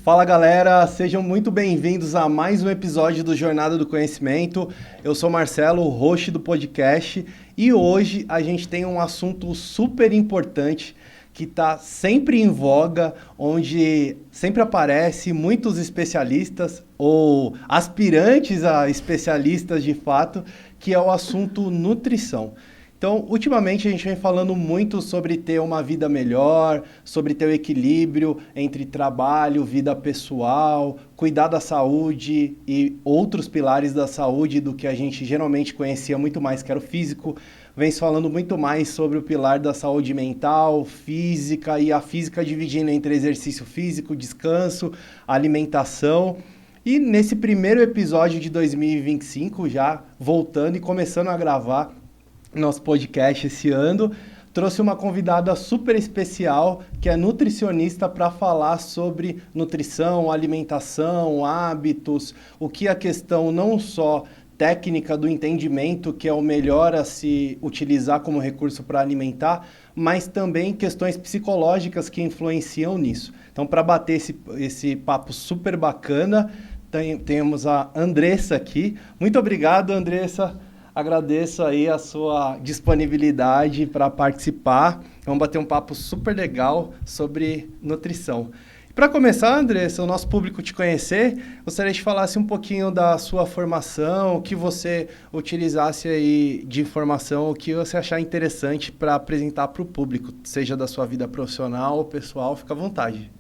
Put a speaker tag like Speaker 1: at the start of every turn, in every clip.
Speaker 1: Fala galera, sejam muito bem-vindos a mais um episódio do Jornada do Conhecimento. Eu sou Marcelo, o host do podcast, e hoje a gente tem um assunto super importante que está sempre em voga, onde sempre aparece muitos especialistas ou aspirantes a especialistas de fato, que é o assunto nutrição. Então, ultimamente a gente vem falando muito sobre ter uma vida melhor, sobre ter o equilíbrio entre trabalho, vida pessoal, cuidar da saúde e outros pilares da saúde do que a gente geralmente conhecia muito mais, que era o físico. Vem se falando muito mais sobre o pilar da saúde mental, física, e a física dividindo entre exercício físico, descanso, alimentação. E nesse primeiro episódio de 2025, já voltando e começando a gravar nosso podcast esse ano, trouxe uma convidada super especial, que é nutricionista, para falar sobre nutrição, alimentação, hábitos, o que a questão não só técnica do entendimento, que é o melhor a se utilizar como recurso para alimentar, mas também questões psicológicas que influenciam nisso. Então, para bater esse papo super bacana, temos a Andressa aqui. Muito obrigado, Andressa. Agradeço aí a sua disponibilidade para participar. Vamos bater um papo super legal sobre nutrição. Para começar, Andressa, o nosso público te conhecer, gostaria de falasse um pouquinho da sua formação, o que você utilizasse aí de informação, o que você achar interessante para apresentar para o público, seja da sua vida profissional ou pessoal, fica à vontade.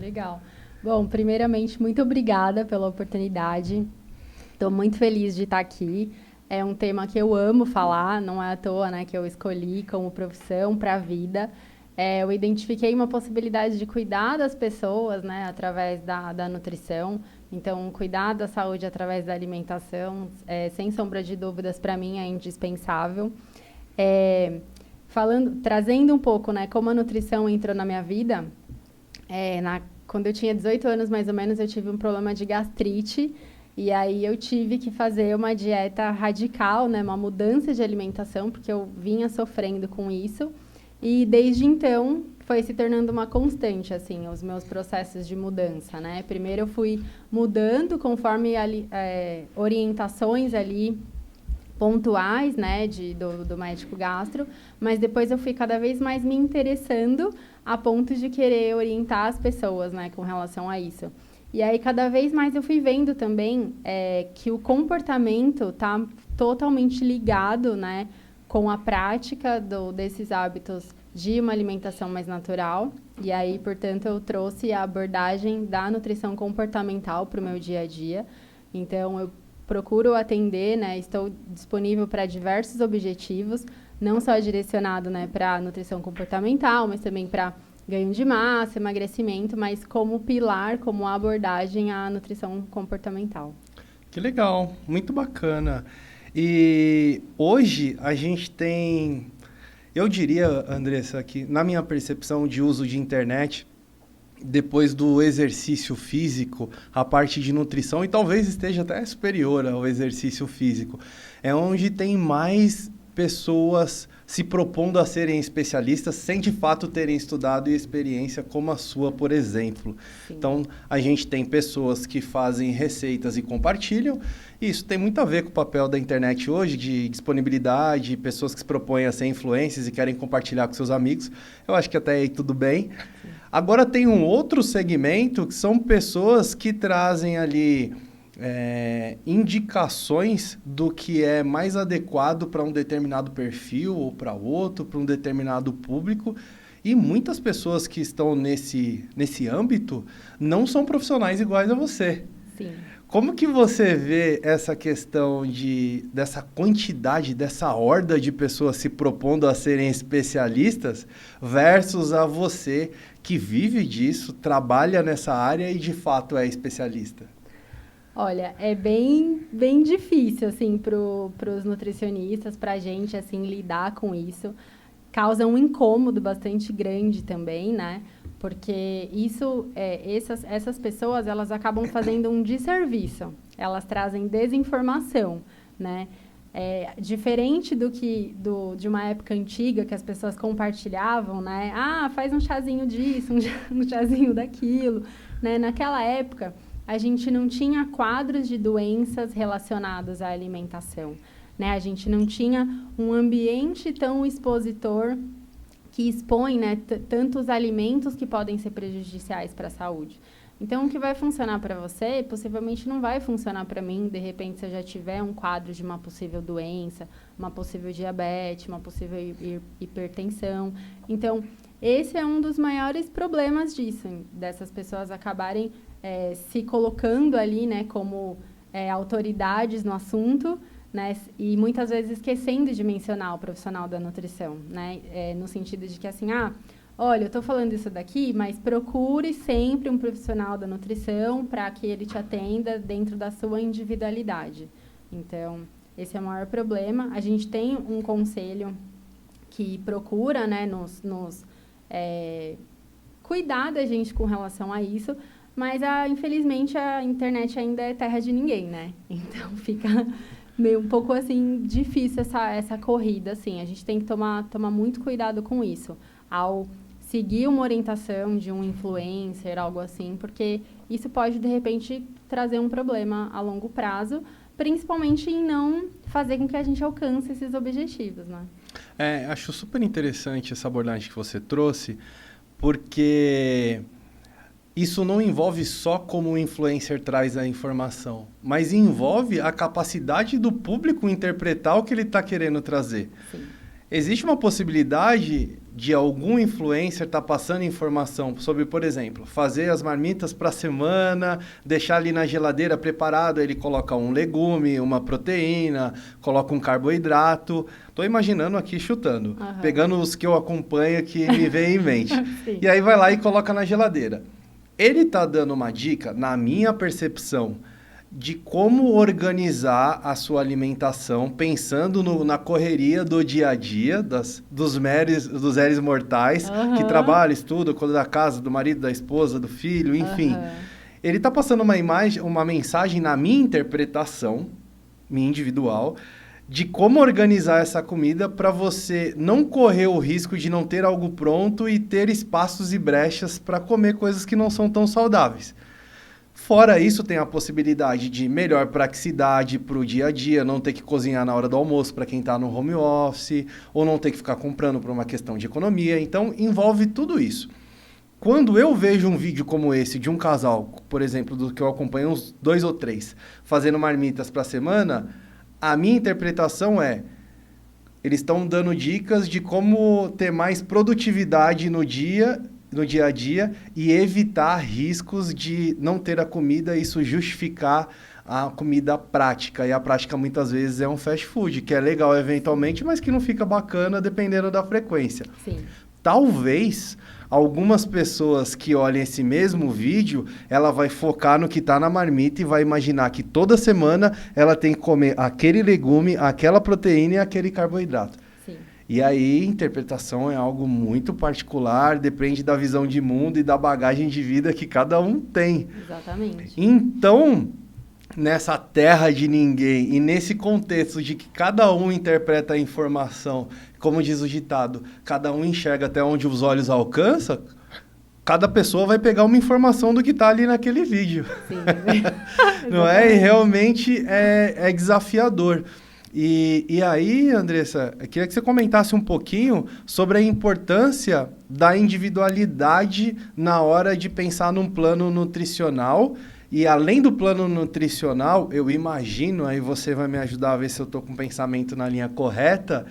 Speaker 2: Legal. Bom, primeiramente, muito obrigada pela oportunidade. Estou muito feliz de estar aqui. É um tema que eu amo falar, não é à toa, né, que eu escolhi como profissão para a vida. Eu identifiquei uma possibilidade de cuidar das pessoas, né, através da nutrição. Então, cuidar da saúde através da alimentação, sem sombra de dúvidas, para mim é indispensável. Trazendo um pouco, né, como a nutrição entrou na minha vida, quando eu tinha 18 anos, mais ou menos, eu tive um problema de gastrite. E aí eu tive que fazer uma dieta radical, né, uma mudança de alimentação, porque eu vinha sofrendo com isso. E desde então foi se tornando uma constante, assim, os meus processos de mudança, né? Primeiro eu fui mudando conforme orientações ali pontuais, né, do médico gastro, mas depois eu fui cada vez mais me interessando a ponto de querer orientar as pessoas, né, com relação a isso. E aí, cada vez mais eu fui vendo também que o comportamento está totalmente ligado, né, com a prática desses hábitos de uma alimentação mais natural. E aí, portanto, eu trouxe a abordagem da nutrição comportamental para o meu dia a dia. Então, eu procuro atender, né, estou disponível para diversos objetivos, não só direcionado, né, para a nutrição comportamental, mas também para ganho de massa, emagrecimento, mas como pilar, como abordagem à nutrição comportamental.
Speaker 1: Que legal, muito bacana. E hoje a gente tem, eu diria, Andressa, que na minha percepção de uso de internet, depois do exercício físico, a parte de nutrição, e talvez esteja até superior ao exercício físico, é onde tem mais pessoas se propondo a serem especialistas sem de fato terem estudado e experiência como a sua, por exemplo. Sim. Então, a gente tem pessoas que fazem receitas e compartilham, e isso tem muito a ver com o papel da internet hoje, de disponibilidade, pessoas que se propõem a ser influencers e querem compartilhar com seus amigos. Eu acho que até aí tudo bem. Sim. Agora tem um outro segmento que são pessoas que trazem ali indicações do que é mais adequado para um determinado perfil ou para outro, para um determinado público, e muitas pessoas que estão nesse âmbito não são profissionais iguais a você.
Speaker 2: Sim.
Speaker 1: Como que você vê essa questão dessa quantidade, dessa horda de pessoas se propondo a serem especialistas versus a você que vive disso, trabalha nessa área e de fato é especialista?
Speaker 2: Olha, é bem difícil, assim, pros nutricionistas, pra gente, assim, lidar com isso. Causa um incômodo bastante grande também, né? Porque essas pessoas, elas acabam fazendo um desserviço. Elas trazem desinformação, né? Diferente de uma época antiga que as pessoas compartilhavam, né? Ah, faz um chazinho disso, um chazinho daquilo, né? Naquela época, a gente não tinha quadros de doenças relacionados à alimentação, né? A gente não tinha um ambiente tão expositor que expõe, né, tantos alimentos que podem ser prejudiciais para a saúde. Então, o que vai funcionar para você, possivelmente não vai funcionar para mim, de repente, se eu já tiver um quadro de uma possível doença, uma possível diabetes, uma possível hipertensão. Então, esse é um dos maiores problemas disso, dessas pessoas acabarem se colocando ali, né, como autoridades no assunto, né, e muitas vezes esquecendo de mencionar o profissional da nutrição, né, no sentido de que, assim, olha, eu estou falando isso daqui, mas procure sempre um profissional da nutrição para que ele te atenda dentro da sua individualidade. Então, esse é o maior problema. A gente tem um conselho que procura, né, cuidar da gente com relação a isso, mas, infelizmente, a internet ainda é terra de ninguém, né? Então, fica meio um pouco, assim, difícil essa corrida, assim. A gente tem que tomar muito cuidado com isso, ao seguir uma orientação de um influencer, algo assim, porque isso pode, de repente, trazer um problema a longo prazo, principalmente em não fazer com que a gente alcance esses objetivos, né?
Speaker 1: Acho super interessante essa abordagem que você trouxe, porque isso não envolve só como o influencer traz a informação, mas envolve a capacidade do público interpretar o que ele está querendo trazer.
Speaker 2: Sim.
Speaker 1: Existe uma possibilidade de algum influencer estar passando informação sobre, por exemplo, fazer as marmitas para a semana, deixar ali na geladeira preparado, ele coloca um legume, uma proteína, coloca um carboidrato. Estou imaginando aqui, chutando, pegando os que eu acompanho que me vem em mente. E aí vai lá e coloca na geladeira. Ele está dando uma dica, na minha percepção, de como organizar a sua alimentação, pensando na correria do dia a dia, dos réis mortais, que trabalham, estudam, cuidam da casa, do marido, da esposa, do filho, enfim. Ele está passando uma mensagem na minha interpretação, minha individual, de como organizar essa comida para você não correr o risco de não ter algo pronto e ter espaços e brechas para comer coisas que não são tão saudáveis. Fora isso, tem a possibilidade de melhor praticidade para o dia a dia, não ter que cozinhar na hora do almoço para quem está no home office, ou não ter que ficar comprando por uma questão de economia. Então, envolve tudo isso. Quando eu vejo um vídeo como esse de um casal, por exemplo, do que eu acompanho uns 2 ou 3, fazendo marmitas para a semana, a minha interpretação eles estão dando dicas de como ter mais produtividade no dia a dia e evitar riscos de não ter a comida, isso justificar a comida prática. E a prática muitas vezes é um fast food, que é legal eventualmente, mas que não fica bacana dependendo da frequência.
Speaker 2: Sim.
Speaker 1: Talvez algumas pessoas que olhem esse mesmo vídeo, ela vai focar no que está na marmita e vai imaginar que toda semana ela tem que comer aquele legume, aquela proteína e aquele carboidrato. E aí, interpretação é algo muito particular, depende da visão de mundo e da bagagem de vida que cada um tem.
Speaker 2: Exatamente.
Speaker 1: Então, nessa terra de ninguém e nesse contexto de que cada um interpreta a informação, como diz o ditado, cada um enxerga até onde os olhos alcançam, cada pessoa vai pegar uma informação do que está ali naquele vídeo. Sim. Não é? E realmente é desafiador. E aí, Andressa, eu queria que você comentasse um pouquinho sobre a importância da individualidade na hora de pensar num plano nutricional. E além do plano nutricional, eu imagino, aí você vai me ajudar a ver se eu estou com o pensamento na linha correta,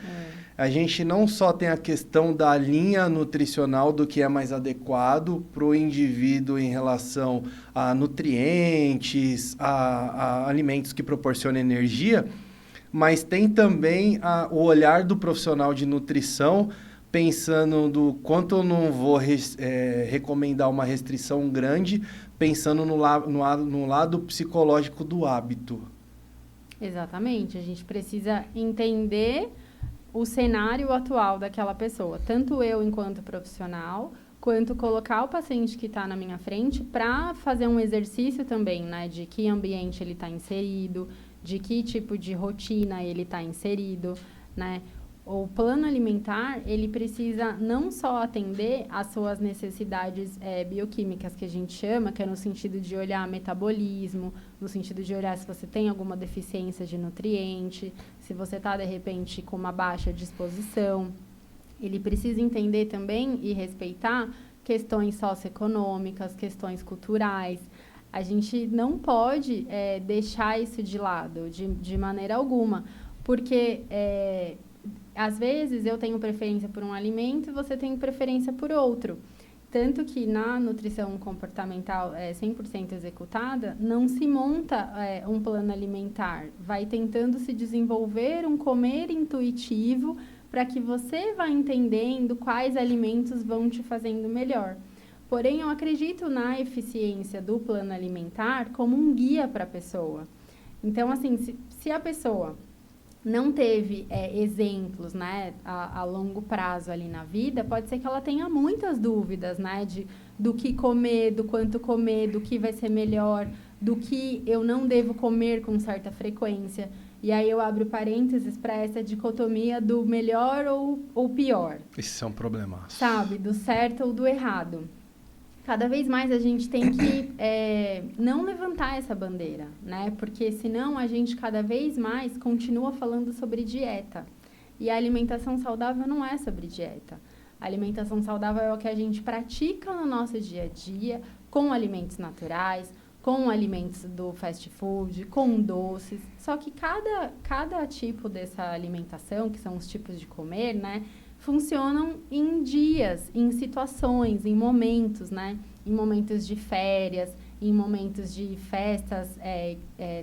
Speaker 1: a gente não só tem a questão da linha nutricional do que é mais adequado para o indivíduo em relação a nutrientes, a alimentos que proporcionam energia, mas tem também o olhar do profissional de nutrição, pensando do quanto eu não vou recomendar uma restrição grande, pensando no lado psicológico do hábito.
Speaker 2: Exatamente. A gente precisa entender o cenário atual daquela pessoa, tanto eu enquanto profissional, quanto colocar o paciente que está na minha frente para fazer um exercício também, né, de que ambiente ele está inserido, de que tipo de rotina ele está inserido, né? O plano alimentar, ele precisa não só atender às suas necessidades bioquímicas, que a gente chama, que é no sentido de olhar metabolismo, no sentido de olhar se você tem alguma deficiência de nutriente, se você está, de repente, com uma baixa disposição. Ele precisa entender também e respeitar questões socioeconômicas, questões culturais. A gente não pode deixar isso de lado, de maneira alguma, porque... às vezes eu tenho preferência por um alimento e você tem preferência por outro. Tanto que na nutrição comportamental 100% executada, não se monta um plano alimentar. Vai tentando se desenvolver um comer intuitivo para que você vá entendendo quais alimentos vão te fazendo melhor. Porém, eu acredito na eficiência do plano alimentar como um guia para a pessoa. Então, assim, se a pessoa não teve exemplos, né, a longo prazo ali na vida, pode ser que ela tenha muitas dúvidas, né, do que comer, do quanto comer, do que vai ser melhor, do que eu não devo comer com certa frequência. E aí eu abro parênteses para essa dicotomia do melhor ou pior.
Speaker 1: Esse é um problema.
Speaker 2: Sabe, do certo ou do errado. Cada vez mais a gente tem que não levantar essa bandeira, né? Porque senão a gente cada vez mais continua falando sobre dieta. E a alimentação saudável não é sobre dieta. A alimentação saudável é o que a gente pratica no nosso dia a dia, com alimentos naturais, com alimentos do fast food, com doces. Só que cada tipo dessa alimentação, que são os tipos de comer, né? Funcionam em dias, em situações, em momentos, né? Em momentos de férias, em momentos de festas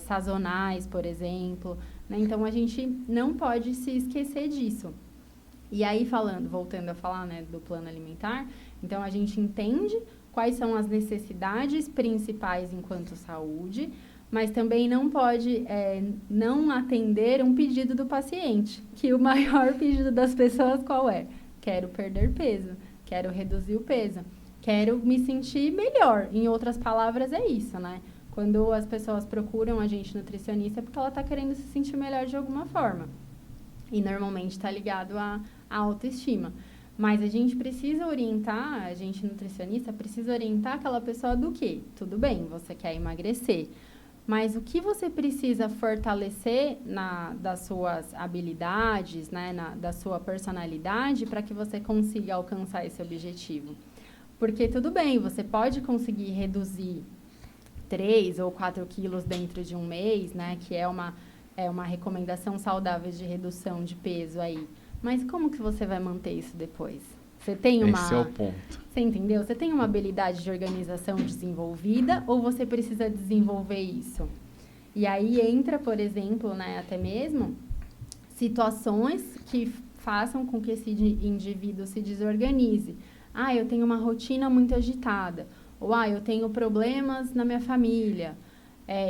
Speaker 2: sazonais, por exemplo, né? Então, a gente não pode se esquecer disso. E aí, voltando a falar, né, do plano alimentar, então, a gente entende quais são as necessidades principais enquanto saúde, mas também não pode não atender um pedido do paciente, que o maior pedido das pessoas qual é? Quero perder peso, quero reduzir o peso, quero me sentir melhor. Em outras palavras, é isso, né? Quando as pessoas procuram a gente nutricionista é porque ela está querendo se sentir melhor de alguma forma. E normalmente está ligado à autoestima. Mas a gente precisa orientar, a gente nutricionista precisa orientar aquela pessoa do quê? Tudo bem, você quer emagrecer. Mas o que você precisa fortalecer das suas habilidades, né, da sua personalidade, para que você consiga alcançar esse objetivo? Porque tudo bem, você pode conseguir reduzir 3 ou 4 quilos dentro de um mês, né, que é uma recomendação saudável de redução de peso aí. Mas como que você vai manter isso depois? Você tem
Speaker 1: Esse é o ponto.
Speaker 2: Você entendeu? Você tem uma habilidade de organização desenvolvida ou você precisa desenvolver isso? E aí entra, por exemplo, né, até mesmo, situações que façam com que esse indivíduo se desorganize. Ah, eu tenho uma rotina muito agitada. Ou, eu tenho problemas na minha família.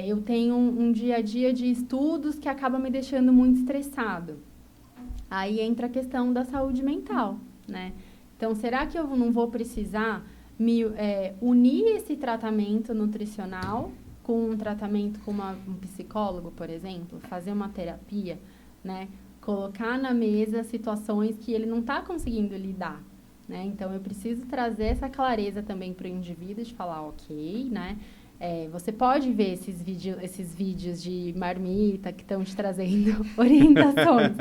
Speaker 2: Eu tenho um dia a dia de estudos que acaba me deixando muito estressado. Aí entra a questão da saúde mental, né? Então, será que eu não vou precisar unir esse tratamento nutricional com um tratamento com um psicólogo, por exemplo? Fazer uma terapia, né? Colocar na mesa situações que ele não está conseguindo lidar, né? Então, eu preciso trazer essa clareza também para o indivíduo de falar, ok, né? Você pode ver esses vídeos de marmita que estão te trazendo orientações.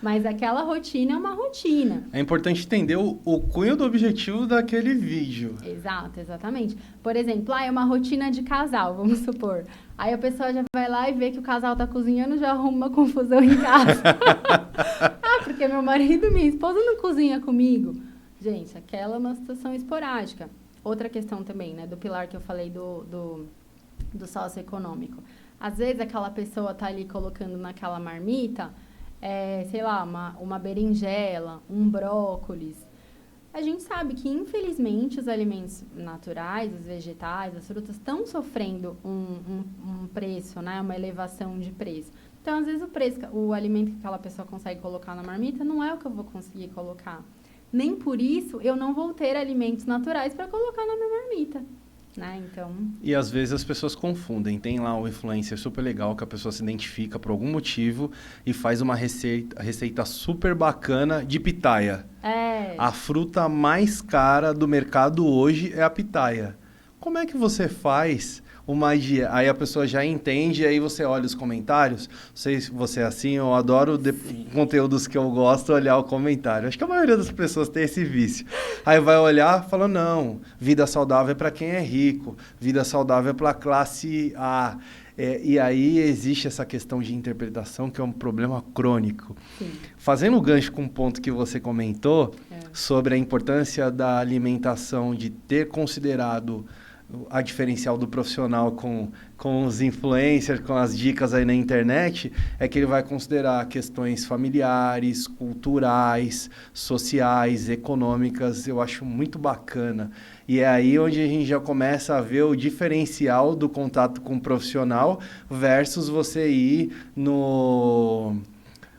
Speaker 2: Mas aquela rotina é uma rotina.
Speaker 1: É importante entender o cunho do objetivo daquele vídeo.
Speaker 2: Exato, exatamente. Por exemplo, é uma rotina de casal, vamos supor. Aí a pessoa já vai lá e vê que o casal tá cozinhando, já arruma uma confusão em casa. Porque meu marido e minha esposa não cozinha comigo. Gente, aquela é uma situação esporádica. Outra questão também, né, do pilar que eu falei do socioeconômico. Às vezes aquela pessoa tá ali colocando naquela marmita... sei lá, uma berinjela, um brócolis. A gente sabe que, infelizmente, os alimentos naturais, os vegetais, as frutas estão sofrendo um preço, né? Uma elevação de preço. Então, às vezes, o alimento que aquela pessoa consegue colocar na marmita não é o que eu vou conseguir colocar. Nem por isso eu não vou ter alimentos naturais para colocar na minha marmita. né? Então...
Speaker 1: E às vezes as pessoas confundem. Tem lá um influencer super legal que a pessoa se identifica por algum motivo e faz uma receita super bacana de pitaia. A fruta mais cara do mercado hoje é a pitaia. Como é que você faz uma dieta? Aí a pessoa já entende, aí você olha os comentários. Não sei se você é assim, eu adoro conteúdos que eu gosto, olhar o comentário. Acho que a maioria das pessoas tem esse vício. Aí vai olhar e fala, não, vida saudável é para quem é rico, vida saudável é para a classe A. E aí existe essa questão de interpretação que é um problema crônico.
Speaker 2: Sim.
Speaker 1: Fazendo o gancho com o ponto que você comentou sobre a importância da alimentação, de ter considerado a diferencial do profissional com os influencers, com as dicas aí na internet, é que ele vai considerar questões familiares, culturais, sociais, econômicas. Eu acho muito bacana. E é aí onde a gente já começa a ver o diferencial do contato com o profissional versus você ir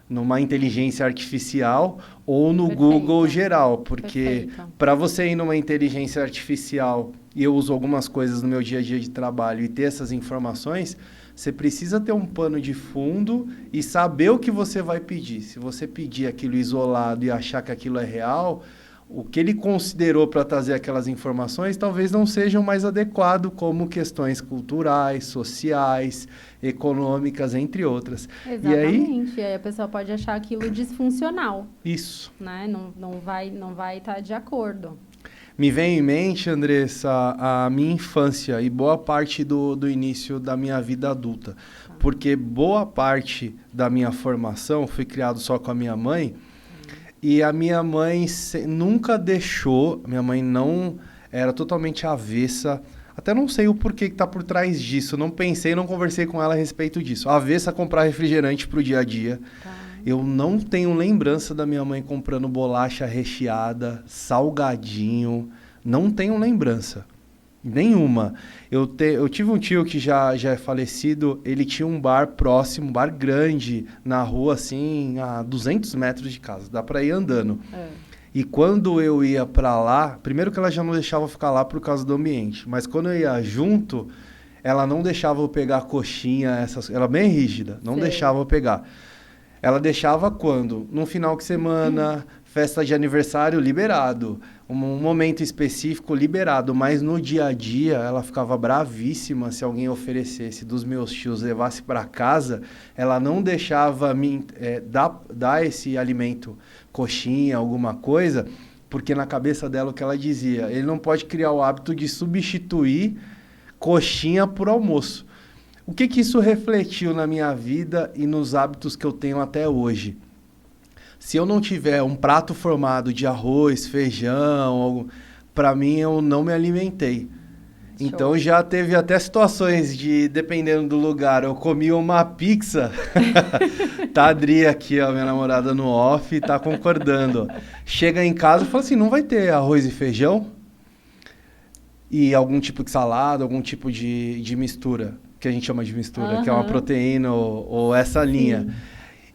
Speaker 1: numa inteligência artificial ou no Google geral, porque para você ir numa inteligência artificial, e eu uso algumas coisas no meu dia a dia de trabalho e ter essas informações, você precisa ter um pano de fundo e saber o que você vai pedir. Se você pedir aquilo isolado e achar que aquilo é real, o que ele considerou para trazer aquelas informações talvez não sejam mais adequado, como questões culturais, sociais, econômicas, entre outras.
Speaker 2: Exatamente. E aí a pessoa pode achar aquilo disfuncional.
Speaker 1: Isso.
Speaker 2: Né? Não vai estar de acordo.
Speaker 1: Me vem em mente, Andressa, a minha infância e boa parte do início da minha vida adulta. Porque boa parte da minha formação fui criado só com a minha mãe. E a minha mãe nunca deixou, minha mãe não era totalmente avessa, até não sei o porquê que está por trás disso, não pensei, não conversei com ela a respeito disso. Avessa a comprar refrigerante para o dia a dia. Eu não tenho lembrança da minha mãe comprando bolacha recheada, salgadinho, não tenho lembrança. Nenhuma. Eu tive um tio que já é falecido, ele tinha um bar próximo, um bar grande, na rua, assim, a 200 metros de casa. Dá pra ir andando. E quando eu ia pra lá, primeiro que ela já não deixava eu ficar lá por causa do ambiente, mas quando eu ia junto, ela não deixava eu pegar coxinha, ela bem rígida, não deixava eu pegar. Ela deixava quando? No final de semana, festa de aniversário, liberado. Um momento específico, liberado. Mas no dia a dia, ela ficava bravíssima se alguém oferecesse dos meus tios, levasse para casa. Ela não deixava dar esse alimento, coxinha, alguma coisa, porque na cabeça dela o que ela dizia, ele não pode criar o hábito de substituir coxinha por almoço. O que isso refletiu na minha vida e nos hábitos que eu tenho até hoje? Se eu não tiver um prato formado de arroz, feijão, para mim eu não me alimentei. Show. Então já teve até situações de, dependendo do lugar, eu comi uma pizza. Tá a Adri aqui, ó, minha namorada no off, tá concordando. Chega em casa e fala assim, não vai ter arroz e feijão? E algum tipo de salada, algum tipo de mistura, que a gente chama de mistura, que é uma proteína ou essa linha. Sim.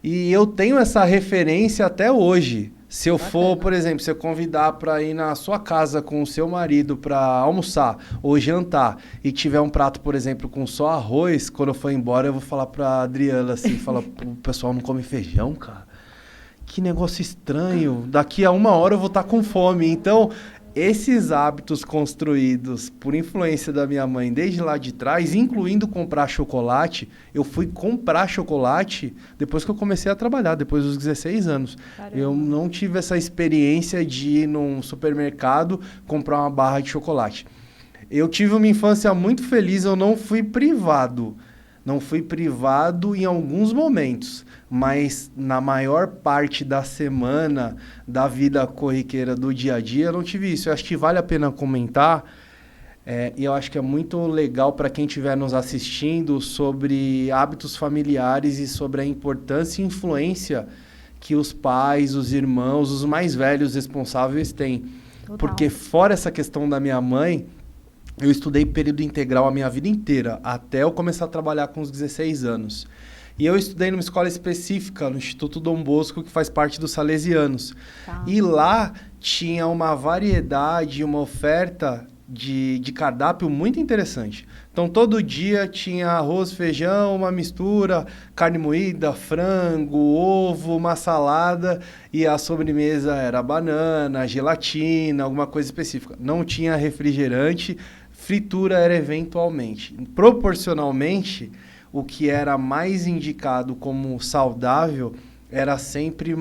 Speaker 1: E eu tenho essa referência até hoje. Se eu for, por exemplo, se eu convidar para ir na sua casa com o seu marido para almoçar ou jantar e tiver um prato, por exemplo, com só arroz, quando eu for embora eu vou falar para Adriana assim, o pessoal não come feijão, cara? Que negócio estranho. Daqui a 1 hora eu vou estar com fome. Então, esses hábitos construídos por influência da minha mãe desde lá de trás, incluindo comprar chocolate, eu fui comprar chocolate depois que eu comecei a trabalhar, depois dos 16 anos. Caramba. Eu não tive essa experiência de ir num supermercado comprar uma barra de chocolate. Eu tive uma infância muito feliz, eu não fui privado. Não fui privado em alguns momentos, mas na maior parte da semana, da vida corriqueira do dia a dia, eu não tive isso. Eu acho que vale a pena comentar, e eu acho que é muito legal para quem estiver nos assistindo sobre hábitos familiares e sobre a importância e influência que os pais, os irmãos, os mais velhos responsáveis têm. Total. Porque fora essa questão da minha mãe, eu estudei período integral a minha vida inteira, até eu começar a trabalhar com os 16 anos. E eu estudei numa escola específica, no Instituto Dom Bosco, que faz parte dos Salesianos. Tá. E lá tinha uma variedade, uma oferta de cardápio muito interessante. Então, todo dia tinha arroz, feijão, uma mistura, carne moída, frango, ovo, uma salada, e a sobremesa era banana, gelatina, alguma coisa específica. Não tinha refrigerante, fritura era eventualmente. Proporcionalmente, o que era mais indicado como saudável era sempre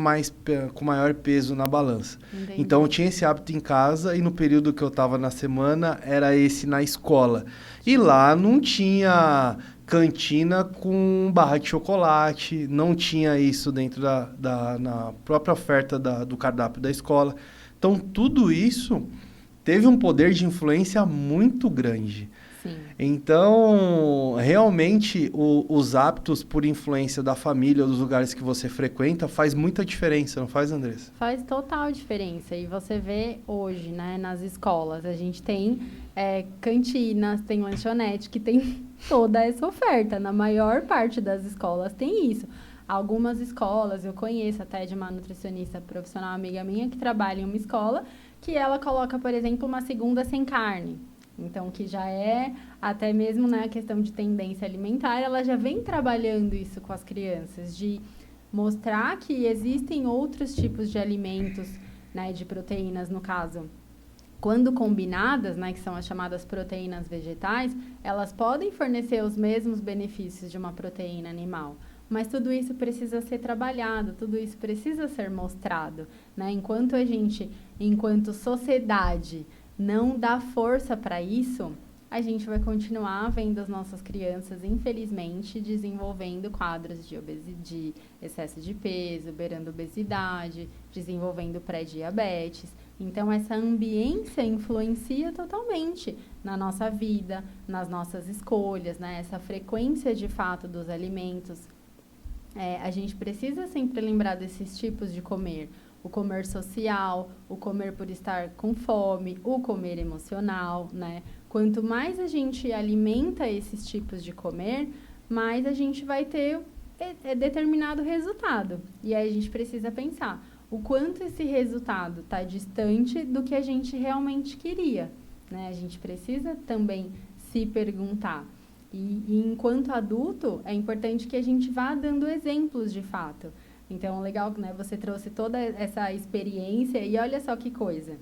Speaker 1: com maior peso na balança.
Speaker 2: Entendi.
Speaker 1: Então, eu tinha esse hábito em casa e no período que eu estava na semana, era esse na escola. E lá não tinha cantina com barra de chocolate, não tinha isso dentro na própria oferta do cardápio da escola. Então, tudo isso teve um poder de influência muito grande.
Speaker 2: Sim.
Speaker 1: Então, realmente, os hábitos por influência da família ou dos lugares que você frequenta faz muita diferença, não faz, Andressa?
Speaker 2: Faz total diferença. E você vê hoje, né, nas escolas, a gente tem cantinas, tem lanchonete, que tem toda essa oferta. Na maior parte das escolas tem isso. Algumas escolas, eu conheço até de uma nutricionista profissional, amiga minha, que trabalha em uma escola, que ela coloca, por exemplo, uma segunda sem carne. Então, que já é, até mesmo na questão de tendência alimentar, ela já vem trabalhando isso com as crianças, de mostrar que existem outros tipos de alimentos, né, de proteínas, no caso. Quando combinadas, né, que são as chamadas proteínas vegetais, elas podem fornecer os mesmos benefícios de uma proteína animal. Mas tudo isso precisa ser trabalhado, tudo isso precisa ser mostrado, né? Enquanto a gente, enquanto sociedade, não dá força para isso, a gente vai continuar vendo as nossas crianças, infelizmente, desenvolvendo quadros de excesso de peso, beirando obesidade, desenvolvendo pré-diabetes. Então, essa ambiência influencia totalmente na nossa vida, nas nossas escolhas, né? Essa frequência, de fato, dos alimentos. A gente precisa sempre lembrar desses tipos de comer. O comer social, o comer por estar com fome, o comer emocional, né? Quanto mais a gente alimenta esses tipos de comer, mais a gente vai ter determinado resultado. E aí a gente precisa pensar o quanto esse resultado está distante do que a gente realmente queria, né? A gente precisa também se perguntar. E enquanto adulto, é importante que a gente vá dando exemplos de fato. Então, legal, né? Você trouxe toda essa experiência e olha só que coisa.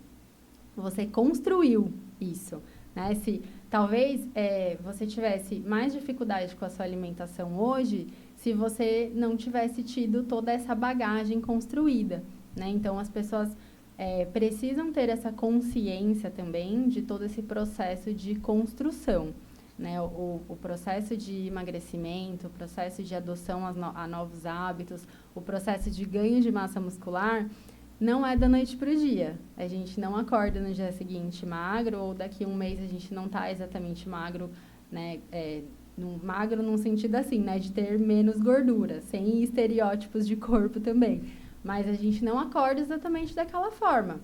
Speaker 2: Você construiu isso, né? Se talvez você tivesse mais dificuldade com a sua alimentação hoje, se você não tivesse tido toda essa bagagem construída, né? Então, as pessoas precisam ter essa consciência também de todo esse processo de construção. Né, o processo de emagrecimento, o processo de adoção a novos hábitos, o processo de ganho de massa muscular, não é da noite para o dia. A gente não acorda no dia seguinte magro, ou daqui a um mês a gente não está exatamente magro, né, magro num sentido assim, né, de ter menos gordura, sem estereótipos de corpo também. Mas a gente não acorda exatamente daquela forma.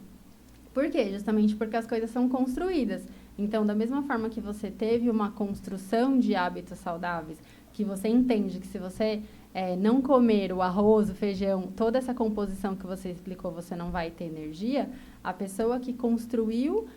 Speaker 2: Por quê? Justamente porque as coisas são construídas. Então, da mesma forma que você teve uma construção de hábitos saudáveis, que você entende que se você não comer o arroz, o feijão, toda essa composição que você explicou, você não vai ter energia, a pessoa que construiu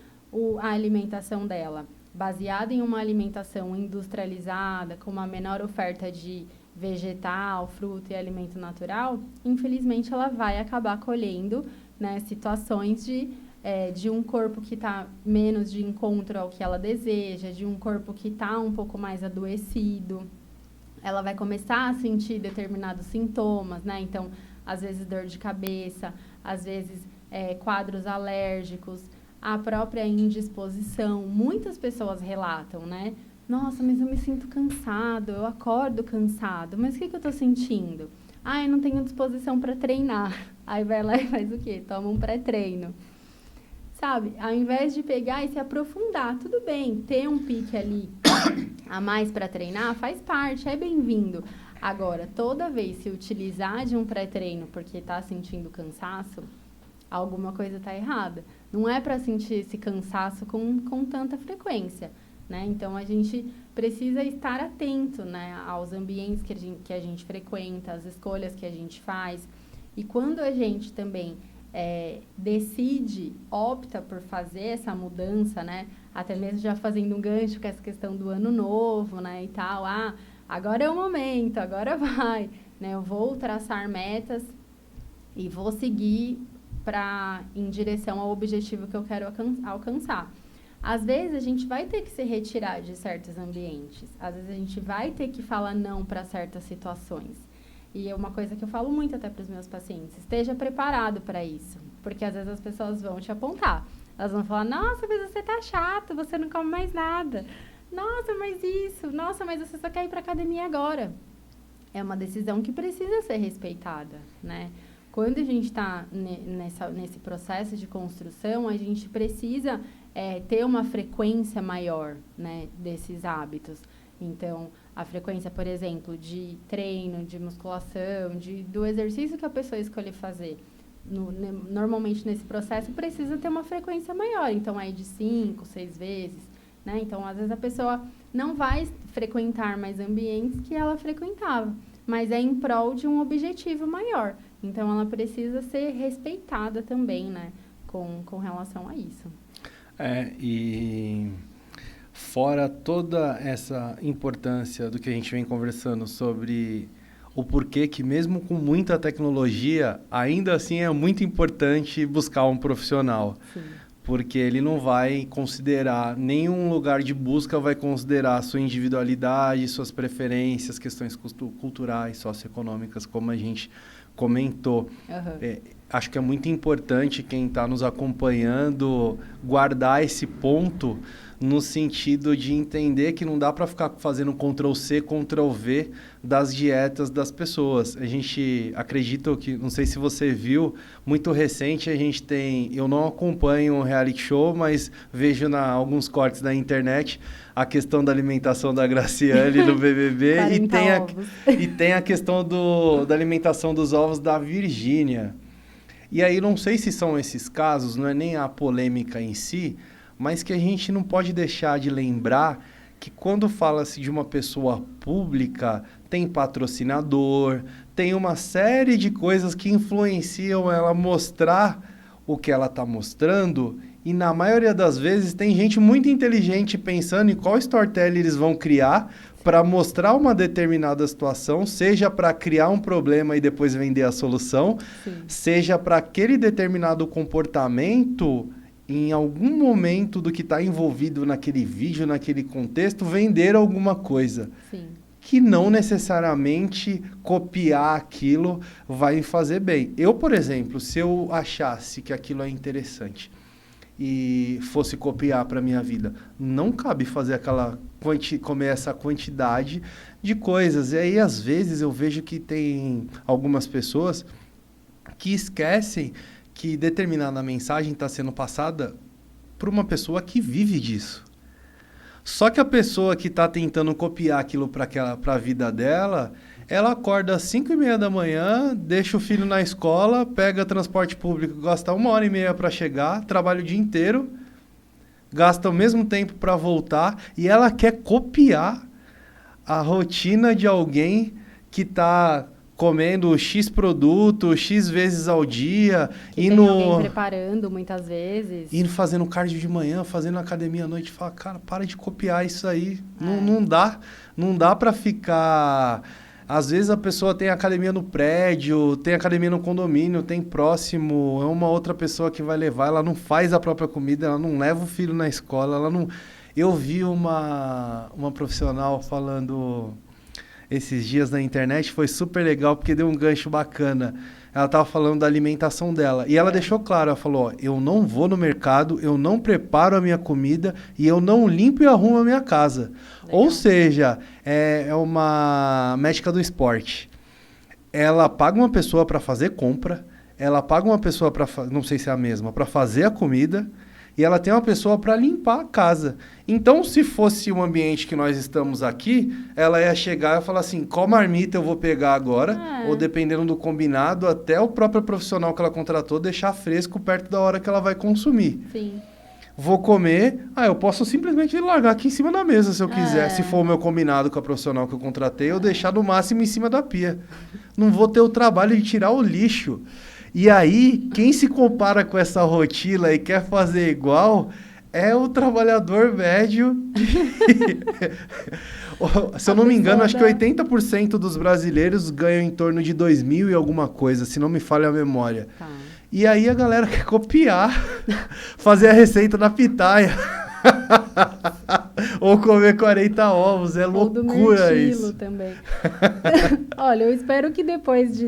Speaker 2: a alimentação dela, baseada em uma alimentação industrializada, com uma menor oferta de vegetal, fruta e alimento natural, infelizmente ela vai acabar colhendo, né, situações de um corpo que está menos de encontro ao que ela deseja, de um corpo que está um pouco mais adoecido. Ela vai começar a sentir determinados sintomas, né? Então, às vezes dor de cabeça, às vezes quadros alérgicos, a própria indisposição. Muitas pessoas relatam, né? Nossa, mas eu me sinto cansado, eu acordo cansado. Mas o que eu estou sentindo? Ah, eu não tenho disposição para treinar. Aí vai lá e faz o quê? Toma um pré-treino. Sabe, ao invés de pegar e se aprofundar, tudo bem, ter um pique ali a mais para treinar faz parte, é bem-vindo. Agora, toda vez se utilizar de um pré-treino porque está sentindo cansaço, alguma coisa está errada. Não é para sentir esse cansaço com tanta frequência, né? Então, a gente precisa estar atento, né, aos ambientes que a gente frequenta, às escolhas que a gente faz. E quando a gente também decide, opta por fazer essa mudança, né? Até mesmo já fazendo um gancho com essa questão do ano novo, né? E tal, agora é o momento, agora vai, né? Eu vou traçar metas e vou seguir em direção ao objetivo que eu quero alcançar. Às vezes, a gente vai ter que se retirar de certos ambientes. Às vezes, a gente vai ter que falar não para certas situações. E é uma coisa que eu falo muito até para os meus pacientes. Esteja preparado para isso. Porque, às vezes, as pessoas vão te apontar. Elas vão falar, nossa, mas você tá chato, você não come mais nada. Nossa, mas isso. Nossa, mas você só quer ir para academia agora. É uma decisão que precisa ser respeitada, né? Quando a gente está nesse processo de construção, a gente precisa ter uma frequência maior, né, desses hábitos. Então, a frequência, por exemplo, de treino, de musculação, do exercício que a pessoa escolhe fazer. Normalmente, nesse processo, precisa ter uma frequência maior. Então, aí de 5, 6 vezes, né? Então, às vezes, a pessoa não vai frequentar mais ambientes que ela frequentava, mas é em prol de um objetivo maior. Então, ela precisa ser respeitada também, né, com relação a isso.
Speaker 1: E fora toda essa importância do que a gente vem conversando sobre o porquê que mesmo com muita tecnologia, ainda assim é muito importante buscar um profissional. Sim. Porque ele não vai considerar, nenhum lugar de busca vai considerar a sua individualidade, suas preferências, questões culturais, socioeconômicas, como a gente comentou. Uhum. Acho que é muito importante quem está nos acompanhando guardar esse ponto no sentido de entender que não dá para ficar fazendo Ctrl+C, Ctrl+V das dietas das pessoas. A gente acredita que, não sei se você viu, muito recente a gente tem, eu não acompanho um reality show, mas vejo alguns cortes da internet a questão da alimentação da Graciane no BBB e tem a questão da alimentação dos ovos da Virgínia. E aí não sei se são esses casos, não é nem a polêmica em si, mas que a gente não pode deixar de lembrar que quando fala-se de uma pessoa pública, tem patrocinador, tem uma série de coisas que influenciam ela mostrar o que ela está mostrando, e na maioria das vezes tem gente muito inteligente pensando em qual storytelling eles vão criar para mostrar uma determinada situação, seja para criar um problema e depois vender a solução, sim, seja para aquele determinado comportamento, em algum momento do que está envolvido naquele vídeo, naquele contexto, vender alguma coisa. Sim. Que não necessariamente copiar aquilo vai fazer bem. Eu, por exemplo, se eu achasse que aquilo é interessante e fosse copiar para a minha vida, não cabe fazer comer essa quantidade de coisas. E aí, às vezes, eu vejo que tem algumas pessoas que esquecem que determinada mensagem está sendo passada por uma pessoa que vive disso. Só que a pessoa que está tentando copiar aquilo para a vida dela, ela acorda às 5h30 da manhã, deixa o filho na escola, pega transporte público, gasta 1h30 para chegar, trabalha o dia inteiro, gasta o mesmo tempo para voltar, e ela quer copiar a rotina de alguém que está comendo X produto, X vezes ao dia.
Speaker 2: Que tem alguém preparando muitas vezes.
Speaker 1: Indo fazendo cardio de manhã, fazendo academia à noite. Fala, cara, para de copiar isso aí. Não dá para ficar... Às vezes a pessoa tem academia no prédio, tem academia no condomínio, tem próximo, é uma outra pessoa que vai levar, ela não faz a própria comida, ela não leva o filho na escola, ela não... Eu vi uma profissional falando esses dias na internet, foi super legal, porque deu um gancho bacana. Ela estava falando da alimentação dela, e ela deixou claro, ela falou, ó, eu não vou no mercado, eu não preparo a minha comida, e eu não limpo e arrumo a minha casa. Legal. Ou seja, é uma médica do esporte. Ela paga uma pessoa para fazer compra, ela paga uma pessoa para, não sei se é a mesma, para fazer a comida, e ela tem uma pessoa para limpar a casa. Então, se fosse um ambiente que nós estamos aqui, ela ia chegar e falar assim, qual marmita eu vou pegar agora, ou dependendo do combinado, até o próprio profissional que ela contratou deixar fresco perto da hora que ela vai consumir. Sim. Vou comer, eu posso simplesmente largar aqui em cima da mesa se eu quiser, se for o meu combinado com a profissional que eu contratei, eu deixar no máximo em cima da pia. Não vou ter o trabalho de tirar o lixo. E aí, quem se compara com essa rotina e quer fazer igual é o trabalhador médio. Se eu não me engano, acho que 80% dos brasileiros ganham em torno de 2.000 e alguma coisa, se não me falha a memória.
Speaker 2: Tá.
Speaker 1: E aí a galera quer copiar, fazer a receita da pitaia. Ou comer 40 ovos, é loucura isso.
Speaker 2: Ou do mirtilo também. Olha, eu espero que depois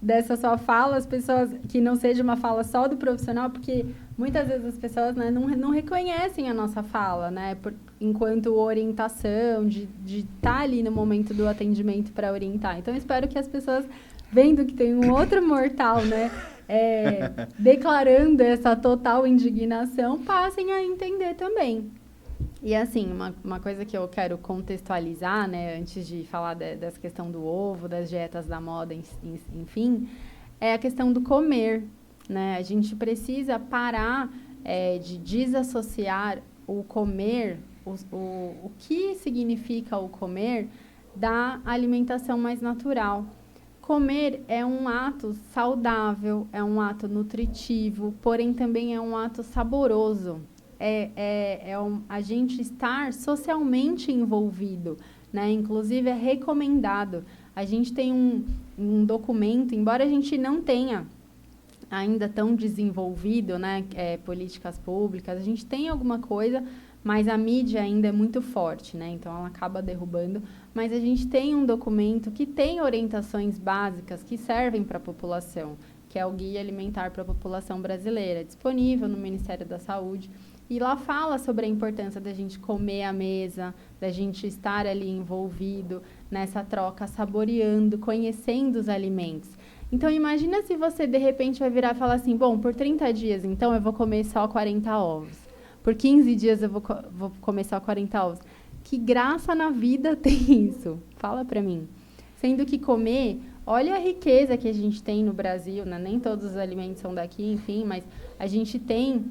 Speaker 2: dessa sua fala, as pessoas, que não seja uma fala só do profissional, porque muitas vezes as pessoas, né, não reconhecem a nossa fala, né, enquanto orientação, de estar ali no momento do atendimento para orientar. Então, eu espero que as pessoas, vendo que tem um outro mortal, né, declarando essa total indignação, passem a entender também. E assim, uma coisa que eu quero contextualizar, né, antes de falar dessa questão do ovo, das dietas da moda, enfim, é a questão do comer, né? A gente precisa parar de desassociar o comer, o que significa o comer, da alimentação mais natural. Comer é um ato saudável, é um ato nutritivo, porém também é um ato saboroso. A gente estar socialmente envolvido, né? Inclusive é recomendado. A gente tem um documento, embora a gente não tenha ainda tão desenvolvido, né, políticas públicas, a gente tem alguma coisa, mas a mídia ainda é muito forte, né? Então ela acaba derrubando. Mas a gente tem um documento que tem orientações básicas que servem para a população, que é o Guia Alimentar para a População Brasileira, disponível no Ministério da Saúde. E lá fala sobre a importância da gente comer à mesa, da gente estar ali envolvido nessa troca, saboreando, conhecendo os alimentos. Então, imagina se você, de repente, vai virar e falar assim, bom, por 30 dias, então, eu vou comer só 40 ovos. Por 15 dias, eu vou comer só 40 ovos. Que graça na vida tem isso? Fala pra mim. Sendo que comer, olha a riqueza que a gente tem no Brasil, né? Nem todos os alimentos são daqui, enfim, mas a gente tem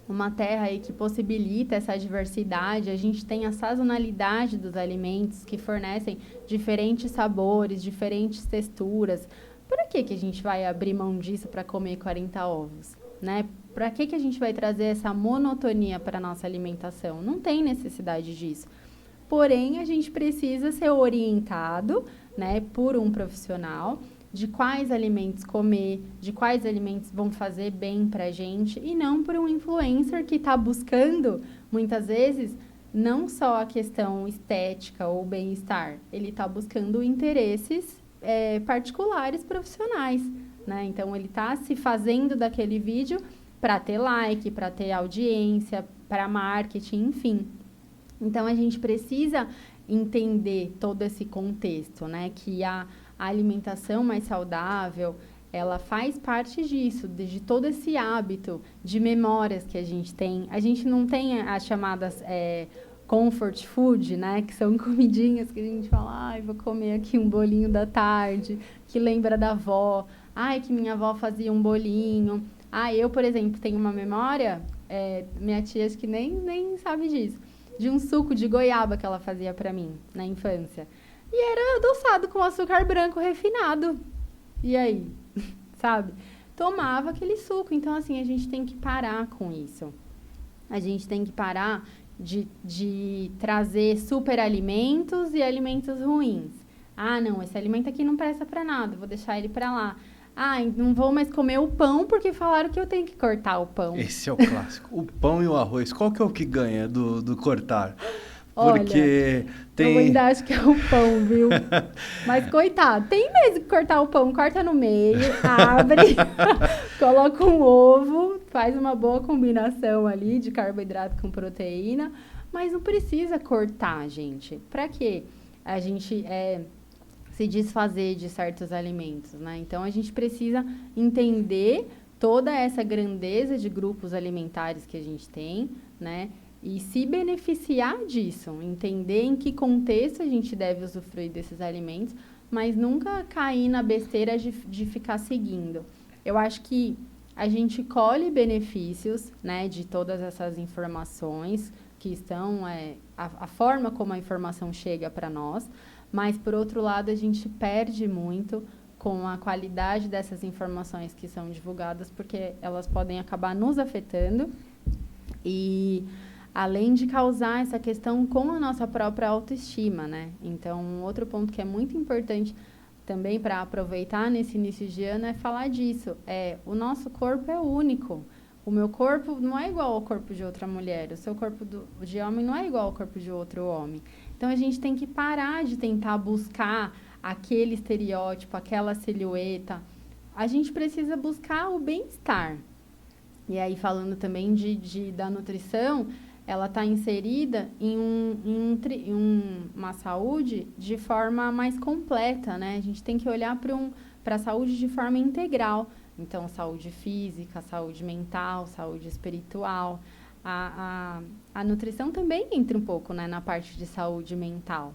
Speaker 2: uma terra aí que possibilita essa diversidade, a gente tem a sazonalidade dos alimentos que fornecem diferentes sabores, diferentes texturas. Para que a gente vai abrir mão disso para comer 40 ovos, né? Para que a gente vai trazer essa monotonia para a nossa alimentação? Não tem necessidade disso. Porém, a gente precisa ser orientado, né, por um profissional de quais alimentos comer, de quais alimentos vão fazer bem para a gente, e não por um influencer que está buscando, muitas vezes, não só a questão estética ou bem-estar, ele está buscando interesses particulares profissionais, né? Então, ele está se fazendo daquele vídeo para ter like, para ter audiência, para marketing, enfim. Então, a gente precisa entender todo esse contexto, né? Que a alimentação mais saudável, ela faz parte disso, de todo esse hábito de memórias que a gente tem. A gente não tem as chamadas comfort food, né? Que são comidinhas que a gente fala, ai, vou comer aqui um bolinho da tarde, que lembra da avó. Ai, que minha avó fazia um bolinho. Ah, eu, por exemplo, tenho uma memória, minha tia acho que nem sabe disso, de um suco de goiaba que ela fazia para mim na infância. E era adoçado com açúcar branco refinado. E aí? Sabe? Tomava aquele suco. Então, assim, a gente tem que parar com isso. A gente tem que parar de trazer superalimentos e alimentos ruins. Ah, não, esse alimento aqui não presta para nada, vou deixar ele para lá. Ah, não vou mais comer o pão porque falaram que eu tenho que cortar o pão.
Speaker 1: Esse é o clássico. O pão e o arroz. Qual que é o que ganha do cortar? Porque
Speaker 2: olha,
Speaker 1: tem...
Speaker 2: eu ainda acho que é o pão, viu? Mas, coitado, tem mesmo que cortar o pão. Corta no meio, abre, coloca um ovo, faz uma boa combinação ali de carboidrato com proteína. Mas não precisa cortar, gente. Pra quê? A gente se desfazer de certos alimentos, né? Então, a gente precisa entender toda essa grandeza de grupos alimentares que a gente tem, né? E se beneficiar disso, entender em que contexto a gente deve usufruir desses alimentos, mas nunca cair na besteira de ficar seguindo. Eu acho que a gente colhe benefícios, né, de todas essas informações que estão, a forma como a informação chega para nós, mas, por outro lado, a gente perde muito com a qualidade dessas informações que são divulgadas, porque elas podem acabar nos afetando e além de causar essa questão com a nossa própria autoestima, né? Então, um outro ponto que é muito importante também para aproveitar nesse início de ano é falar disso. O nosso corpo é único. O meu corpo não é igual ao corpo de outra mulher. O seu corpo de homem não é igual ao corpo de outro homem. Então, a gente tem que parar de tentar buscar aquele estereótipo, aquela silhueta. A gente precisa buscar o bem-estar. E aí, falando também da nutrição, ela está inserida em uma saúde de forma mais completa, né? A gente tem que olhar para a saúde de forma integral. Então, saúde física, saúde mental, saúde espiritual. A nutrição também entra um pouco, né, na parte de saúde mental.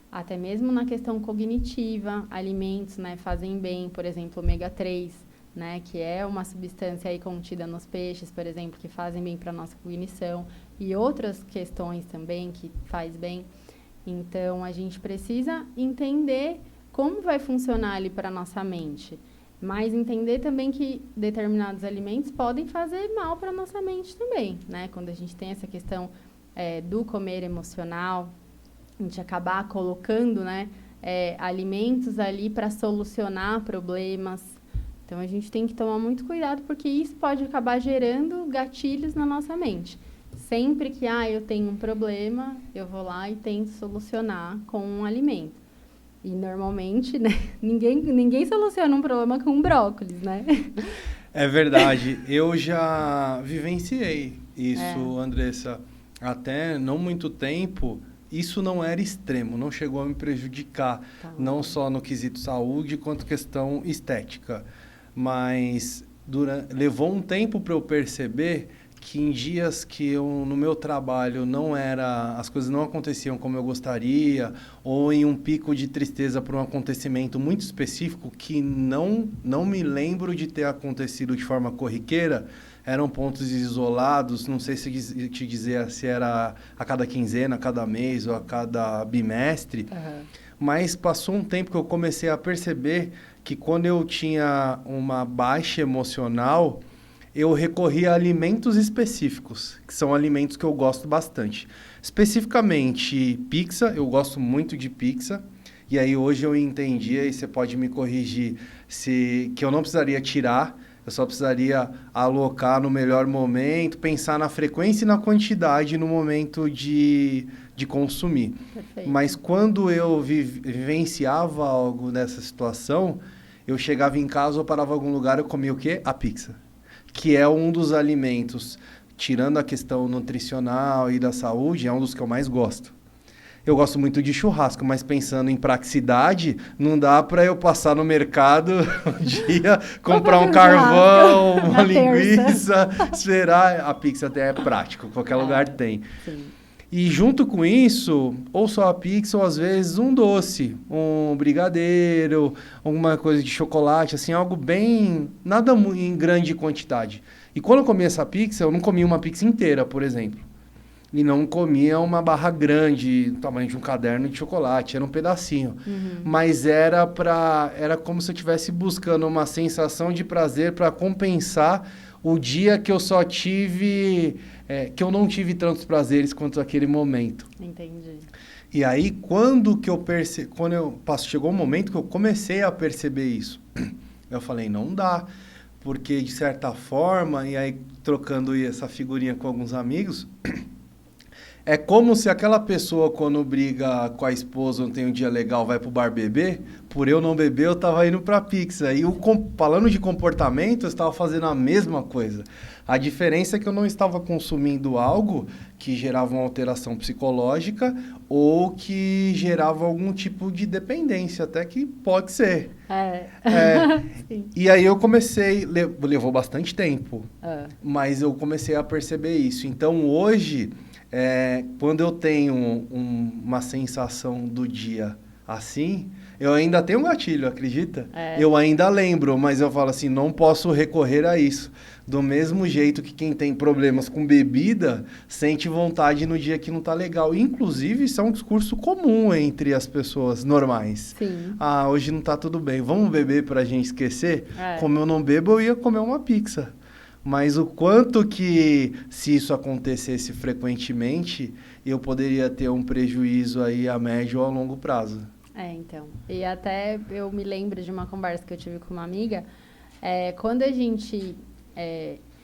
Speaker 2: Até mesmo na questão cognitiva, alimentos, né, fazem bem, por exemplo, ômega 3, né, que é uma substância aí contida nos peixes, por exemplo, que fazem bem para a nossa cognição, e outras questões também que faz bem. Então, a gente precisa entender como vai funcionar ali para a nossa mente, mas entender também que determinados alimentos podem fazer mal para a nossa mente também, né? Quando a gente tem essa questão do comer emocional, a gente acabar colocando, né, alimentos ali para solucionar problemas. Então, a gente tem que tomar muito cuidado, porque isso pode acabar gerando gatilhos na nossa mente. Sempre que eu tenho um problema, eu vou lá e tento solucionar com um alimento. E, normalmente, né, ninguém soluciona um problema com brócolis, né?
Speaker 1: É verdade. Eu já vivenciei isso, Andressa. Até não muito tempo, isso não era extremo, não chegou a me prejudicar. Tá. Não só no quesito saúde, quanto questão estética. Mas levou um tempo para eu perceber que em dias que no meu trabalho as coisas não aconteciam como eu gostaria, ou em um pico de tristeza por um acontecimento muito específico que não me lembro de ter acontecido de forma corriqueira, eram pontos isolados, não sei se te dizer se era a cada quinzena, a cada mês ou a cada bimestre, mas passou um tempo que eu comecei a perceber que quando eu tinha uma baixa emocional, eu recorria a alimentos específicos, que são alimentos que eu gosto bastante. Especificamente, pizza, eu gosto muito de pizza. E aí hoje eu entendi, e você pode me corrigir, que eu não precisaria tirar, eu só precisaria alocar no melhor momento, pensar na frequência e na quantidade no momento de consumir. Perfeito. Mas quando eu vivenciava algo nessa situação, eu chegava em casa, eu parava em algum lugar, eu comia o quê? A pizza. Que é um dos alimentos, tirando a questão nutricional e da saúde, é um dos que eu mais gosto. Eu gosto muito de churrasco, mas pensando em praticidade, não dá para eu passar no mercado um dia, comprar um carvão, uma linguiça, esperar. A pizza até é prático, qualquer lugar tem. Sim. E junto com isso, ou só a pizza, ou às vezes um doce, um brigadeiro, alguma coisa de chocolate, assim, algo bem, nada em grande quantidade. E quando eu comia essa pizza, eu não comia uma pizza inteira, por exemplo. E não comia uma barra grande, do tamanho de um caderno de chocolate, era um pedacinho. Mas era como se eu estivesse buscando uma sensação de prazer para compensar o dia que eu só tive... que eu não tive tantos prazeres quanto aquele momento.
Speaker 2: Entendi.
Speaker 1: E aí, chegou um momento que eu comecei a perceber isso. Eu falei, não dá, porque de certa forma, e aí trocando essa figurinha com alguns amigos, é como se aquela pessoa, quando briga com a esposa, não tem um dia legal, vai pro bar beber, por eu não beber, eu tava indo pra pizza. E falando de comportamento, eu estava fazendo a mesma coisa. A diferença é que eu não estava consumindo algo que gerava uma alteração psicológica ou que gerava algum tipo de dependência, até que pode ser. E aí eu comecei, levou bastante tempo, mas eu comecei a perceber isso. Então hoje, quando eu tenho uma sensação do dia assim, eu ainda tenho um gatilho, acredita?
Speaker 2: É.
Speaker 1: Eu ainda lembro, mas eu falo assim, não posso recorrer a isso. Do mesmo jeito que quem tem problemas com bebida sente vontade no dia que não tá legal. Inclusive, isso é um discurso comum entre as pessoas normais.
Speaker 2: Sim.
Speaker 1: Ah, hoje não tá tudo bem, vamos beber pra gente esquecer?
Speaker 2: É.
Speaker 1: Como eu não bebo, eu ia comer uma pizza. Mas o quanto que, se isso acontecesse frequentemente, eu poderia ter um prejuízo aí a médio ou a longo prazo.
Speaker 2: Então. E até eu me lembro de uma conversa que eu tive com uma amiga, quando a gente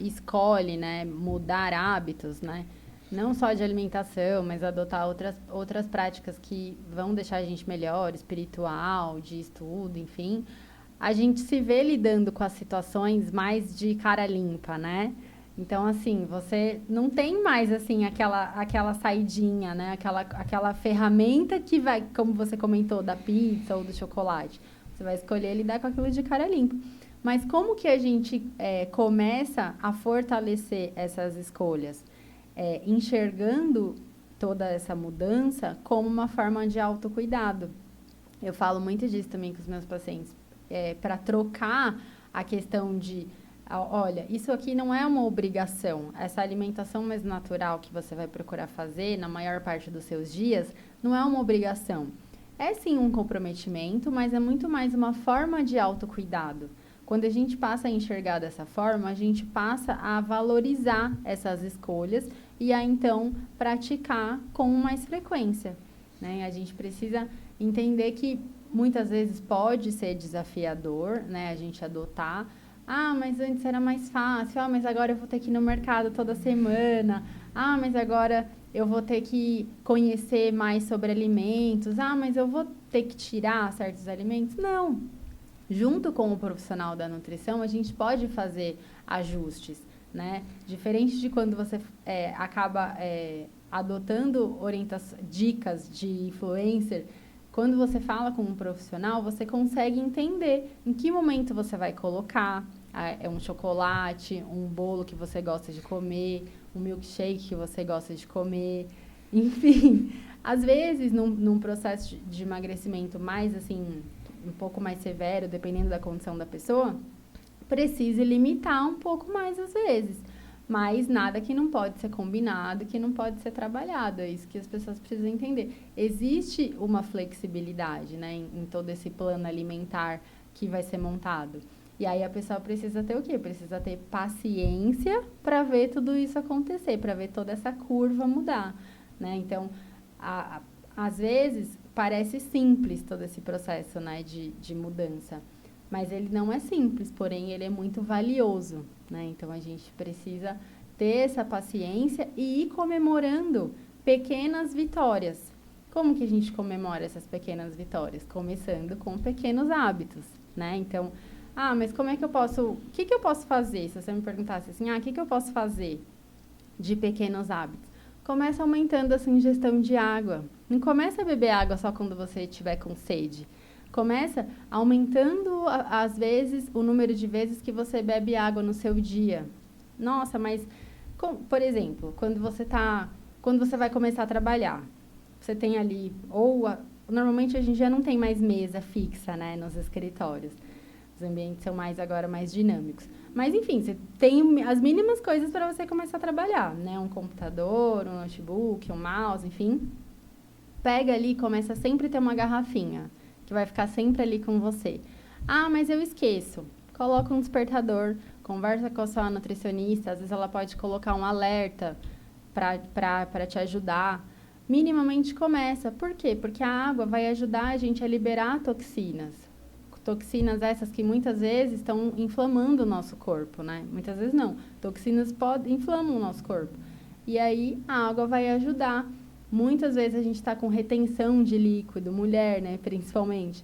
Speaker 2: escolhe, né, mudar hábitos, né, não só de alimentação, mas adotar outras práticas que vão deixar a gente melhor, espiritual, de estudo, enfim, a gente se vê lidando com as situações mais de cara limpa, né? Então, assim, você não tem mais, assim, aquela saidinha, né? Aquela ferramenta que vai, como você comentou, da pizza ou do chocolate. Você vai escolher lidar com aquilo de cara limpa. Mas como que a gente começa a fortalecer essas escolhas? Enxergando toda essa mudança como uma forma de autocuidado. Eu falo muito disso também com os meus pacientes. Para trocar a questão de, olha, isso aqui não é uma obrigação. Essa alimentação mais natural que você vai procurar fazer na maior parte dos seus dias não é uma obrigação. É sim um comprometimento, mas é muito mais uma forma de autocuidado. Quando a gente passa a enxergar dessa forma, a gente passa a valorizar essas escolhas e a então praticar com mais frequência, né? A gente precisa entender que muitas vezes pode ser desafiador, né, a gente adotar. Ah, mas antes era mais fácil. Ah, mas agora eu vou ter que ir no mercado toda semana. Ah, mas agora eu vou ter que conhecer mais sobre alimentos. Ah, mas eu vou ter que tirar certos alimentos. Não. Junto com o profissional da nutrição, a gente pode fazer ajustes, né? Diferente de quando você acaba adotando dicas de influencer. Quando você fala com um profissional, você consegue entender em que momento você vai colocar um chocolate, um bolo que você gosta de comer, um milkshake que você gosta de comer, enfim. Às vezes, num processo de emagrecimento mais, assim, um pouco mais severo, dependendo da condição da pessoa, precisa limitar um pouco mais às vezes. Mas nada que não pode ser combinado, que não pode ser trabalhado. É isso que as pessoas precisam entender. Existe uma flexibilidade, né, em todo esse plano alimentar que vai ser montado. E aí a pessoa precisa ter o quê? Precisa ter paciência para ver tudo isso acontecer, para ver toda essa curva mudar, né? Então, às vezes, parece simples todo esse processo, né, de mudança. Mas ele não é simples, porém ele é muito valioso, né? Então a gente precisa ter essa paciência e ir comemorando pequenas vitórias. Como que a gente comemora essas pequenas vitórias? Começando com pequenos hábitos, né? Então, mas como é que eu posso... O que eu posso fazer? Se você me perguntasse assim, o que eu posso fazer de pequenos hábitos? Começa aumentando essa ingestão de água. Não começa a beber água só quando você estiver com sede. Começa aumentando, às vezes, o número de vezes que você bebe água no seu dia. Nossa, mas, por exemplo, quando você vai começar a trabalhar, você tem ali, normalmente hoje em dia não tem mais mesa fixa, né, nos escritórios. Os ambientes são agora mais dinâmicos. Mas, enfim, você tem as mínimas coisas para você começar a trabalhar, né? Um computador, um notebook, um mouse, enfim. Pega ali e começa sempre a ter uma garrafinha, que vai ficar sempre ali com você. Mas eu esqueço. Coloca um despertador, conversa com a sua nutricionista, às vezes ela pode colocar um alerta para te ajudar. Minimamente começa. Por quê? Porque a água vai ajudar a gente a liberar toxinas. Toxinas essas que muitas vezes estão inflamando o nosso corpo, né? Muitas vezes não. Toxinas inflamam o nosso corpo. E aí a água vai ajudar. Muitas vezes a gente está com retenção de líquido, mulher, né, principalmente.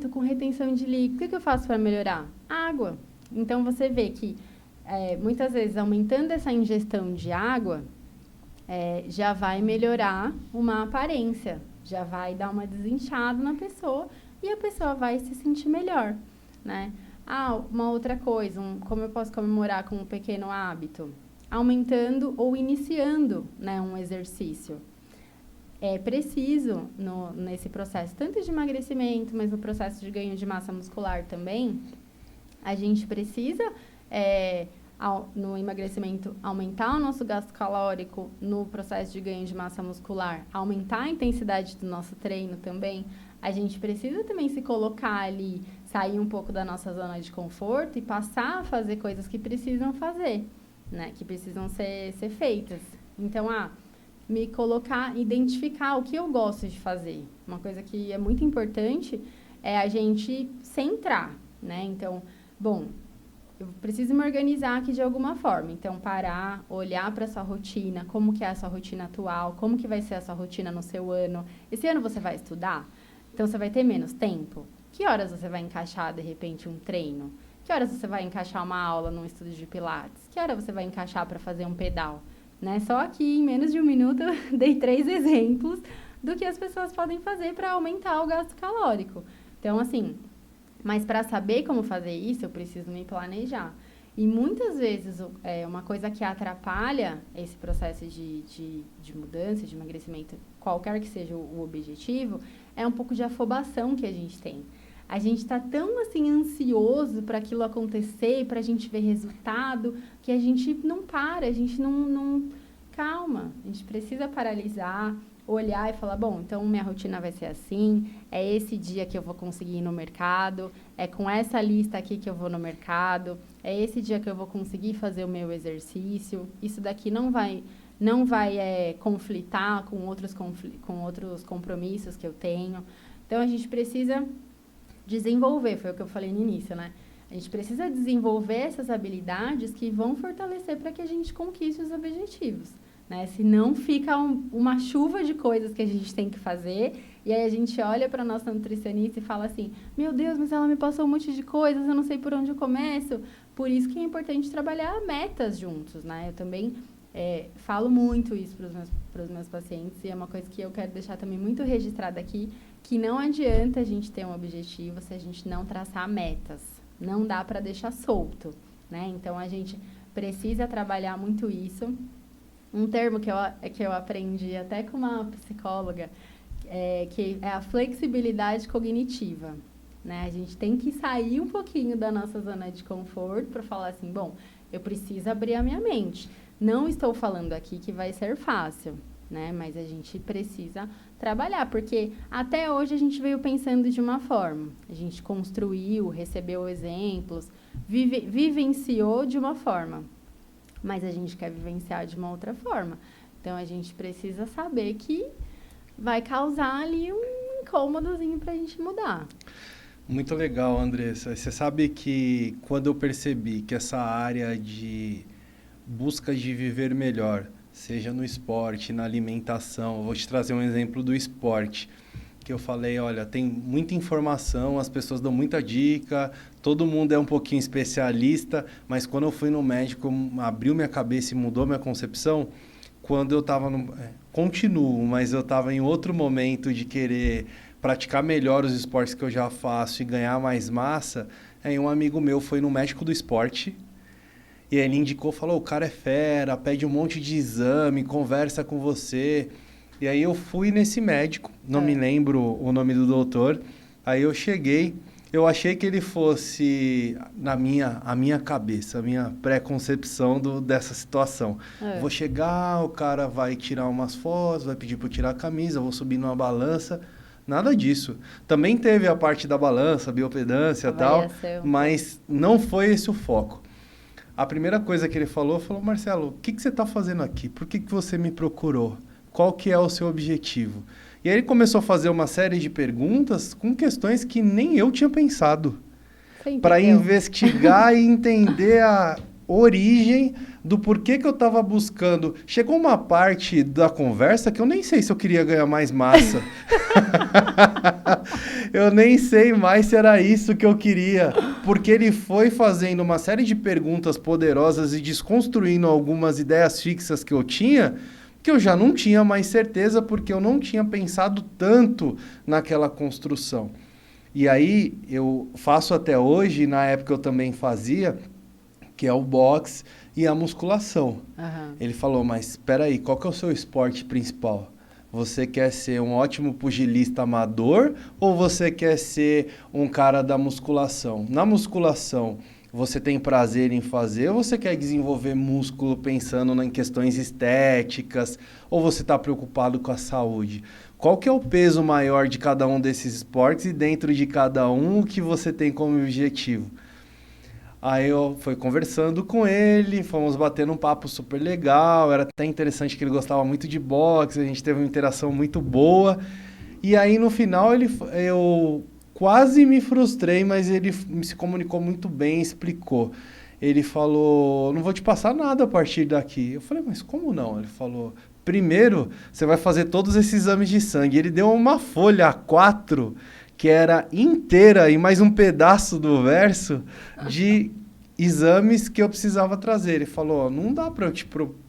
Speaker 2: Tô com retenção de líquido. O que eu faço para melhorar? Água. Então, você vê que, muitas vezes, aumentando essa ingestão de água, já vai melhorar uma aparência. Já vai dar uma desinchada na pessoa e a pessoa vai se sentir melhor, né? Uma outra coisa, como eu posso comemorar com um pequeno hábito? Aumentando ou iniciando, né, um exercício. é preciso, nesse processo, tanto de emagrecimento, mas no processo de ganho de massa muscular também, a gente precisa, no emagrecimento, aumentar o nosso gasto calórico, no processo de ganho de massa muscular, aumentar a intensidade do nosso treino também. A gente precisa também se colocar ali, sair um pouco da nossa zona de conforto e passar a fazer coisas que precisam fazer, né? Que precisam ser feitas. Então, me colocar, identificar o que eu gosto de fazer. Uma coisa que é muito importante é a gente centrar, né? Então, bom, eu preciso me organizar aqui de alguma forma. Então, parar, olhar para a sua rotina, como que é a sua rotina atual, como que vai ser a sua rotina no seu ano. Esse ano você vai estudar? Então, você vai ter menos tempo? Que horas você vai encaixar, de repente, um treino? Que horas você vai encaixar uma aula num estúdio de pilates? Que hora você vai encaixar para fazer um pedal? Né? Só aqui, em menos de um minuto, eu dei 3 exemplos do que as pessoas podem fazer para aumentar o gasto calórico. Então, assim, mas para saber como fazer isso, eu preciso me planejar. E muitas vezes, uma coisa que atrapalha esse processo de mudança, de emagrecimento, qualquer que seja o objetivo, é um pouco de afobação que a gente tem. A gente está tão, assim, ansioso para aquilo acontecer, para a gente ver resultado, que a gente não para, a gente não... Calma, a gente precisa paralisar, olhar e falar, bom, então minha rotina vai ser assim, é esse dia que eu vou conseguir ir no mercado, é com essa lista aqui que eu vou no mercado, é esse dia que eu vou conseguir fazer o meu exercício, isso daqui não vai conflitar com outros compromissos que eu tenho. Então, a gente precisa desenvolver, foi o que eu falei no início, né? A gente precisa desenvolver essas habilidades que vão fortalecer para que a gente conquiste os objetivos, né? Senão fica uma chuva de coisas que a gente tem que fazer e aí a gente olha para a nossa nutricionista e fala assim, meu Deus, mas ela me passou um monte de coisas, eu não sei por onde eu começo. Por isso que é importante trabalhar metas juntos, né? Eu também falo muito isso para os meus pacientes e é uma coisa que eu quero deixar também muito registrada aqui, que não adianta a gente ter um objetivo se a gente não traçar metas. Não dá para deixar solto, né? Então, a gente precisa trabalhar muito isso. Um termo que eu aprendi até com uma psicóloga, que é a flexibilidade cognitiva, né? A gente tem que sair um pouquinho da nossa zona de conforto para falar assim, bom, eu preciso abrir a minha mente. Não estou falando aqui que vai ser fácil, né? Mas a gente precisa trabalhar, porque até hoje a gente veio pensando de uma forma. A gente construiu, recebeu exemplos, vivenciou de uma forma. Mas a gente quer vivenciar de uma outra forma. Então, a gente precisa saber que vai causar ali um incômodozinho para a gente mudar.
Speaker 1: Muito legal, Andressa. Você sabe que quando eu percebi que essa área de busca de viver melhor, seja no esporte, na alimentação, eu vou te trazer um exemplo do esporte, que eu falei, olha, tem muita informação, as pessoas dão muita dica, todo mundo é um pouquinho especialista, mas quando eu fui no médico, abriu minha cabeça e mudou minha concepção, quando eu estava continuo, mas eu estava em outro momento de querer praticar melhor os esportes que eu já faço e ganhar mais massa, aí um amigo meu foi no médico do esporte, e ele indicou, falou, o cara é fera, pede um monte de exame, conversa com você. E aí eu fui nesse médico, não me lembro o nome do doutor. Aí eu cheguei, eu achei que ele fosse a minha cabeça, a minha pré-concepção dessa situação. Vou chegar, o cara vai tirar umas fotos, vai pedir para eu tirar a camisa, eu vou subir numa balança. Nada disso. Também teve a parte da balança, biopedância e tal, mas não foi esse o foco. A primeira coisa que ele falou, Marcelo, o que você está fazendo aqui? Por que você me procurou? Qual que é o seu objetivo? E aí ele começou a fazer uma série de perguntas com questões que nem eu tinha pensado. Para investigar e entender a origem do porquê que eu estava buscando. Chegou uma parte da conversa que eu nem sei se eu queria ganhar mais massa. Eu nem sei mais se era isso que eu queria. Porque ele foi fazendo uma série de perguntas poderosas e desconstruindo algumas ideias fixas que eu tinha, que eu já não tinha mais certeza, porque eu não tinha pensado tanto naquela construção. E aí, eu faço até hoje, na época eu também fazia, que é o boxe e a musculação. Ele falou, mas espera aí, qual que é o seu esporte principal? Você quer ser um ótimo pugilista amador ou você quer ser um cara da musculação? Na musculação, você tem prazer em fazer ou você quer desenvolver músculo pensando em questões estéticas ou você está preocupado com a saúde? Qual que é o peso maior de cada um desses esportes e dentro de cada um o que você tem como objetivo? Aí eu fui conversando com ele, fomos batendo um papo super legal, era até interessante que ele gostava muito de boxe, a gente teve uma interação muito boa. E aí no final eu quase me frustrei, mas ele se comunicou muito bem, explicou. Ele falou, não vou te passar nada a partir daqui. Eu falei, mas como não? Ele falou, primeiro você vai fazer todos esses exames de sangue. Ele deu uma folha A4 que era inteira e mais um pedaço do verso de exames que eu precisava trazer. Ele falou, ó, não dá para eu te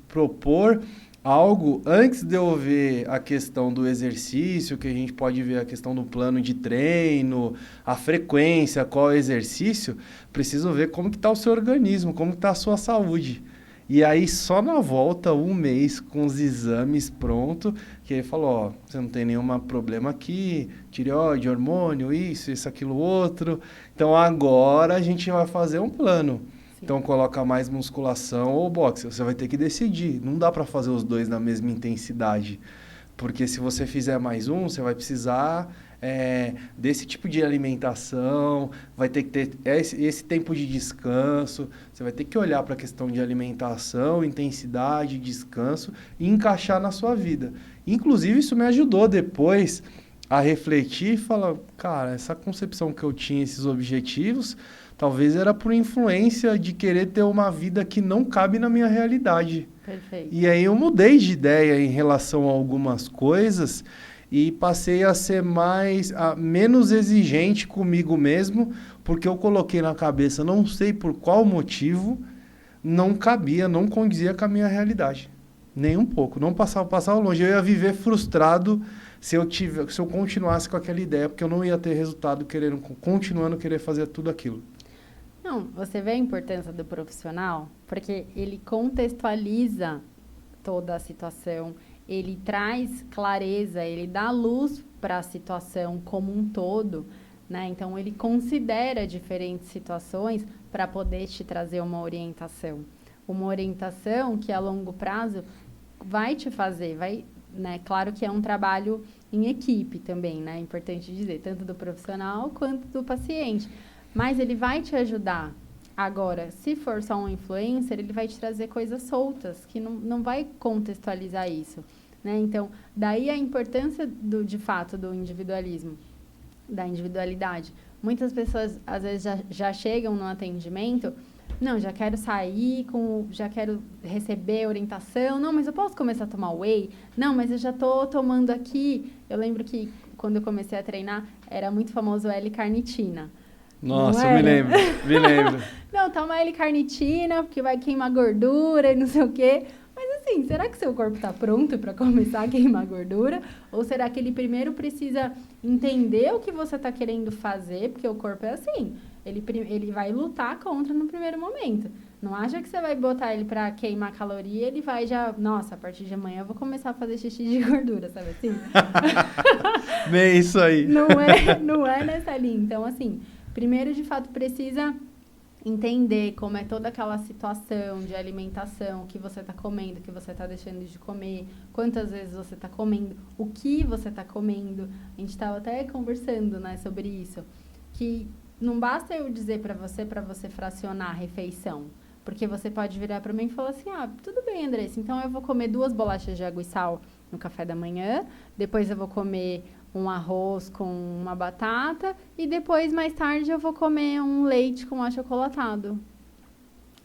Speaker 1: propor algo antes de eu ver a questão do exercício, que a gente pode ver a questão do plano de treino, a frequência, qual é o exercício, preciso ver como que está o seu organismo, como que está a sua saúde. E aí, só na volta, um mês, com os exames prontos, que ele falou, ó, você não tem nenhum problema aqui, tireoide, hormônio, isso, aquilo, outro. Então, agora a gente vai fazer um plano. Sim. Então, coloca mais musculação ou boxe. Você vai ter que decidir. Não dá para fazer os dois na mesma intensidade. Porque se você fizer mais um, você vai precisar desse tipo de alimentação, vai ter que ter esse tempo de descanso, você vai ter que olhar para a questão de alimentação, intensidade, descanso e encaixar na sua vida. Inclusive, isso me ajudou depois a refletir e falar, cara, essa concepção que eu tinha, esses objetivos, talvez era por influência de querer ter uma vida que não cabe na minha realidade.
Speaker 2: Perfeito.
Speaker 1: E aí eu mudei de ideia em relação a algumas coisas e passei a ser menos exigente comigo mesmo, porque eu coloquei na cabeça, não sei por qual motivo, não cabia, não condizia com a minha realidade. Nem um pouco, não passava longe. Eu ia viver frustrado se eu continuasse com aquela ideia, porque eu não ia ter resultado continuando a querer fazer tudo aquilo.
Speaker 2: Não, você vê a importância do profissional, porque ele contextualiza toda a situação, ele traz clareza, ele dá luz para a situação como um todo, né? Então, ele considera diferentes situações para poder te trazer uma orientação. Uma orientação que a longo prazo vai te fazer, né? Claro que é um trabalho em equipe também, né? É importante dizer, tanto do profissional quanto do paciente. Mas ele vai te ajudar. Agora, se for só um influencer, ele vai te trazer coisas soltas, que não vai contextualizar isso, né? Então, daí a importância, de fato, do individualismo, da individualidade. Muitas pessoas, às vezes, já chegam no atendimento, não, já quero sair, já quero receber orientação, não, mas eu posso começar a tomar whey? Não, mas eu já estou tomando aqui. Eu lembro que, quando eu comecei a treinar, era muito famoso o L-carnitina.
Speaker 1: Nossa, me lembro.
Speaker 2: Não, toma L-carnitina, porque vai queimar gordura e não sei o quê. Mas assim, será que seu corpo está pronto para começar a queimar gordura? Ou será que ele primeiro precisa entender o que você está querendo fazer? Porque o corpo é assim, ele vai lutar contra no primeiro momento. Não acha que você vai botar ele para queimar caloria, ele vai já... Nossa, a partir de amanhã eu vou começar a fazer xixi de gordura, sabe assim?
Speaker 1: Bem isso aí.
Speaker 2: Não é nessa linha. Então, assim... Primeiro, de fato, precisa entender como é toda aquela situação de alimentação, o que você está comendo, o que você está deixando de comer, quantas vezes você está comendo, o que você está comendo. A gente estava até conversando, né, sobre isso, que não basta eu dizer para você fracionar a refeição, porque você pode virar para mim e falar assim, tudo bem, Andressa, então eu vou comer 2 bolachas de água e sal no café da manhã, depois eu vou comer um arroz com uma batata e depois, mais tarde, eu vou comer um leite com achocolatado.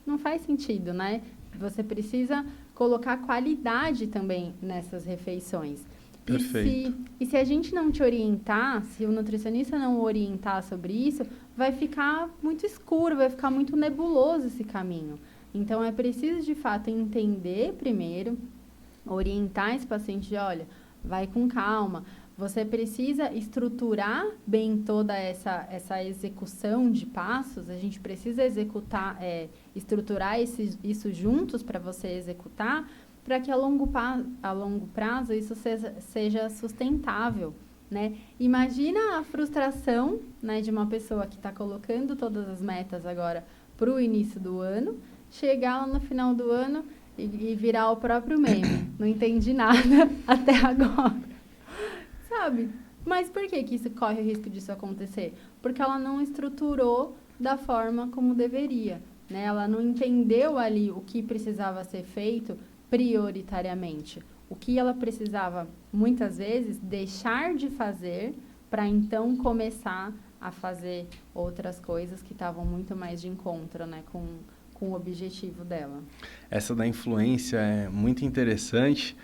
Speaker 2: Não faz sentido, né? Você precisa colocar qualidade também nessas refeições.
Speaker 1: Perfeito.
Speaker 2: E se a gente não te orientar, se o nutricionista não orientar sobre isso, vai ficar muito escuro, vai ficar muito nebuloso esse caminho. Então, é preciso, de fato, entender primeiro, orientar esse paciente de, olha, vai com calma. Você precisa estruturar bem toda essa execução de passos, a gente precisa estruturar isso juntos para você executar, para que a longo prazo isso seja sustentável, né? Imagina a frustração, né, de uma pessoa que está colocando todas as metas agora para o início do ano, chegar lá no final do ano e virar o próprio meme. Não entendi nada até agora, sabe? Mas por que isso corre o risco disso acontecer? Porque ela não estruturou da forma como deveria, né? Ela não entendeu ali o que precisava ser feito prioritariamente. O que ela precisava, muitas vezes, deixar de fazer para então começar a fazer outras coisas que estavam muito mais de encontro, né, com o objetivo dela.
Speaker 1: Essa da influência é muito interessante,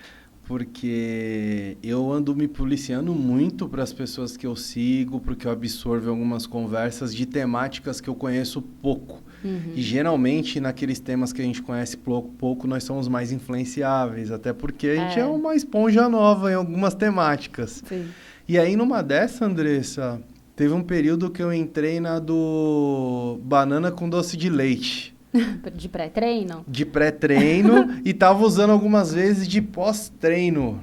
Speaker 1: porque eu ando me policiando muito para as pessoas que eu sigo, porque eu absorvo algumas conversas de temáticas que eu conheço pouco. Uhum. E geralmente, naqueles temas que a gente conhece pouco, nós somos mais influenciáveis, até porque a gente é uma esponja nova em algumas temáticas. Sim. E aí, numa dessa, Andressa, teve um período que eu entrei na do banana com doce de leite.
Speaker 2: De pré-treino?
Speaker 1: De pré-treino e tava usando algumas vezes de pós-treino.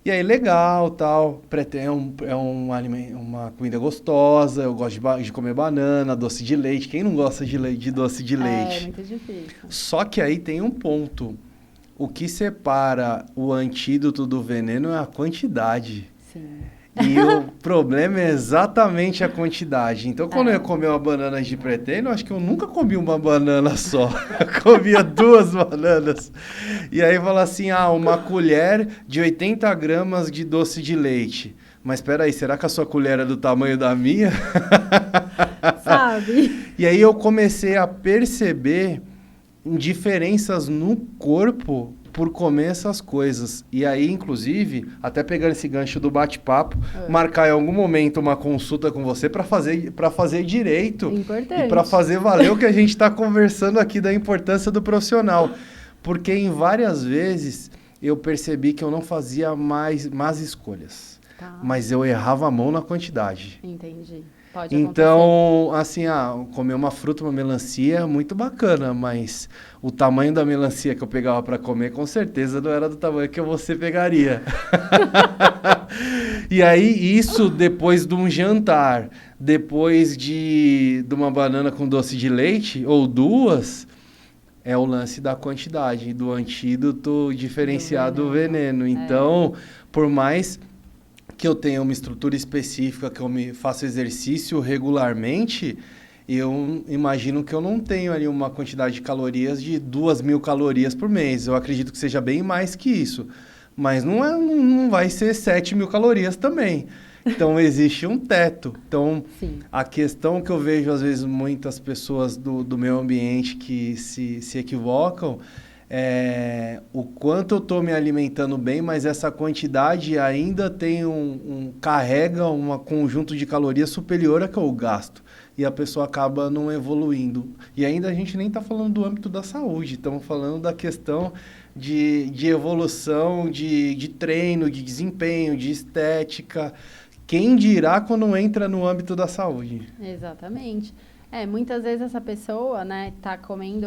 Speaker 1: E aí, legal, tal. Pré-treino é um alimento, uma comida gostosa. Eu gosto de comer banana, doce de leite. Quem não gosta de doce de leite?
Speaker 2: É muito difícil.
Speaker 1: Só que aí tem um ponto. O que separa o antídoto do veneno é a quantidade. Sim. E o problema é exatamente a quantidade. Então, quando eu ia comer uma banana de pré-treino, acho que eu nunca comi uma banana só. Eu comia 2 bananas. E aí fala assim, uma colher de 80 gramas de doce de leite. Mas espera aí, será que a sua colher é do tamanho da minha?
Speaker 2: Sabe?
Speaker 1: E aí eu comecei a perceber diferenças no corpo por comer essas coisas. E aí, inclusive, até pegando esse gancho do bate-papo, marcar em algum momento uma consulta com você para fazer direito.
Speaker 2: Importante.
Speaker 1: E para fazer valer o que a gente está conversando aqui da importância do profissional. Porque em várias vezes eu percebi que eu não fazia más escolhas. Tá. Mas eu errava a mão na quantidade.
Speaker 2: Entendi. Pode
Speaker 1: então, assim, comer uma fruta, uma melancia é muito bacana, mas o tamanho da melancia que eu pegava para comer, com certeza não era do tamanho que você pegaria. E aí, isso depois de um jantar, depois de uma banana com doce de leite, ou 2, é o lance da quantidade, do antídoto diferenciado do veneno. Então, por mais que eu tenha uma estrutura específica, que eu me faço exercício regularmente, eu imagino que eu não tenho ali uma quantidade de calorias de 2.000 calorias por mês. Eu acredito que seja bem mais que isso. Mas não vai ser 7.000 calorias também. Então, existe um teto. Então, sim, a questão que eu vejo, às vezes, muitas pessoas do meu ambiente que se equivocam o quanto eu estou me alimentando bem, mas essa quantidade ainda tem carrega um conjunto de calorias superior a que eu gasto. E a pessoa acaba não evoluindo. E ainda a gente nem está falando do âmbito da saúde, estamos falando da questão de evolução, de treino, de desempenho, de estética. Quem dirá quando entra no âmbito da saúde?
Speaker 2: Exatamente. Muitas vezes essa pessoa, né, tá comendo,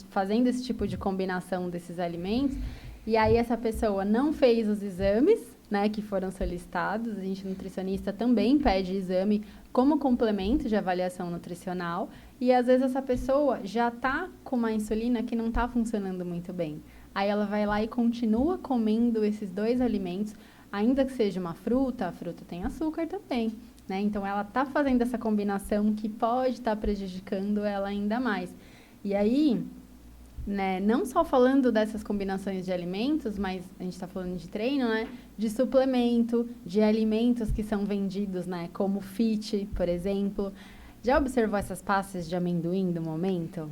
Speaker 2: fazendo esse tipo de combinação desses alimentos, e aí essa pessoa não fez os exames, né, que foram solicitados. A gente, nutricionista, também pede exame como complemento de avaliação nutricional, e às vezes essa pessoa já tá com uma insulina que não tá funcionando muito bem. Aí ela vai lá e continua comendo esses 2 alimentos, ainda que seja uma fruta, a fruta tem açúcar também. Né? Então, ela está fazendo essa combinação que pode estar prejudicando ela ainda mais. E aí, né, não só falando dessas combinações de alimentos, mas a gente está falando de treino, né, de suplemento, de alimentos que são vendidos, né, como fit, por exemplo. Já observou essas pastas de amendoim do momento?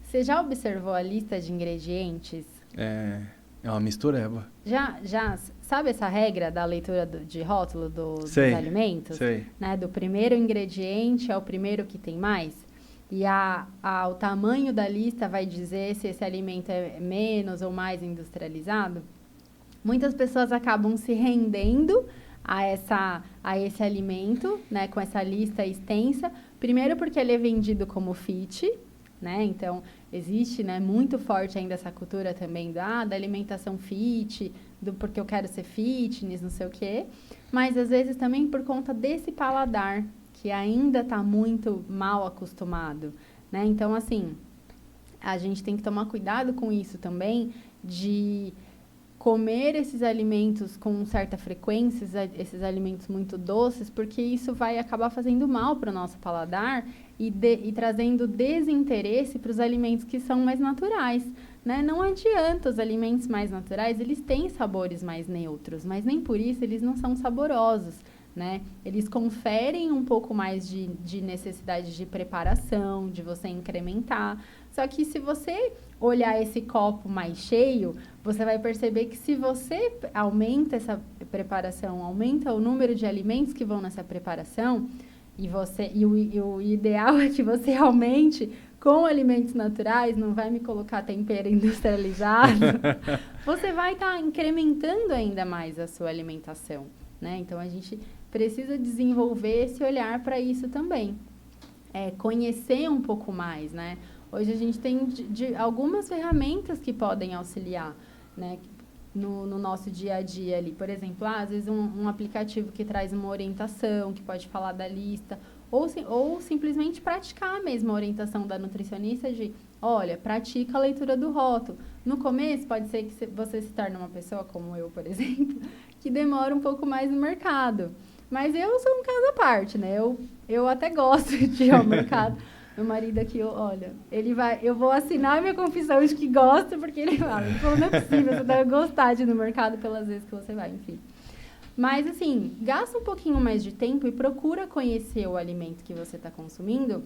Speaker 2: Você já observou a lista de ingredientes?
Speaker 1: É uma mistureba.
Speaker 2: Já, sabe essa regra da leitura de rótulo dos alimentos?
Speaker 1: Sei.
Speaker 2: Né? Do primeiro ingrediente é o primeiro que tem mais? E o tamanho da lista vai dizer se esse alimento é menos ou mais industrializado? Muitas pessoas acabam se rendendo a esse alimento, né? Com essa lista extensa. Primeiro porque ele é vendido como fit, né? Então, existe, né, muito forte ainda essa cultura também da alimentação fit, porque eu quero ser fitness, não sei o quê. Mas, às vezes, também por conta desse paladar, que ainda está muito mal acostumado, né? Então, assim, a gente tem que tomar cuidado com isso também, de comer esses alimentos com certa frequência, esses alimentos muito doces, porque isso vai acabar fazendo mal para o nosso paladar e trazendo desinteresse para os alimentos que são mais naturais, né? Não adianta, os alimentos mais naturais, eles têm sabores mais neutros, mas nem por isso eles não são saborosos, né? Eles conferem um pouco mais de necessidade de preparação, de você incrementar. Só que se você olhar esse copo mais cheio, você vai perceber que se você aumenta essa preparação, aumenta o número de alimentos que vão nessa preparação, e o ideal é que você aumente com alimentos naturais, não vai me colocar tempero industrializado, você vai estar incrementando ainda mais a sua alimentação, né? Então, a gente precisa desenvolver esse olhar para isso também. Conhecer um pouco mais, né? Hoje a gente tem algumas ferramentas que podem auxiliar, né, no nosso dia a dia ali. Por exemplo, às vezes um aplicativo que traz uma orientação, que pode falar da lista, ou simplesmente praticar mesmo a orientação da nutricionista de, olha, pratica a leitura do rótulo. No começo, pode ser que você se torne uma pessoa, como eu, por exemplo, que demora um pouco mais no mercado. Mas eu sou um caso à parte, né? Eu até gosto de ir ao mercado. Meu marido aqui, olha, eu vou assinar minha confissão de que gosta, porque ele falou, não é possível, você deve gostar de ir no mercado pelas vezes que você vai, enfim. Mas, assim, gasta um pouquinho mais de tempo e procura conhecer o alimento que você está consumindo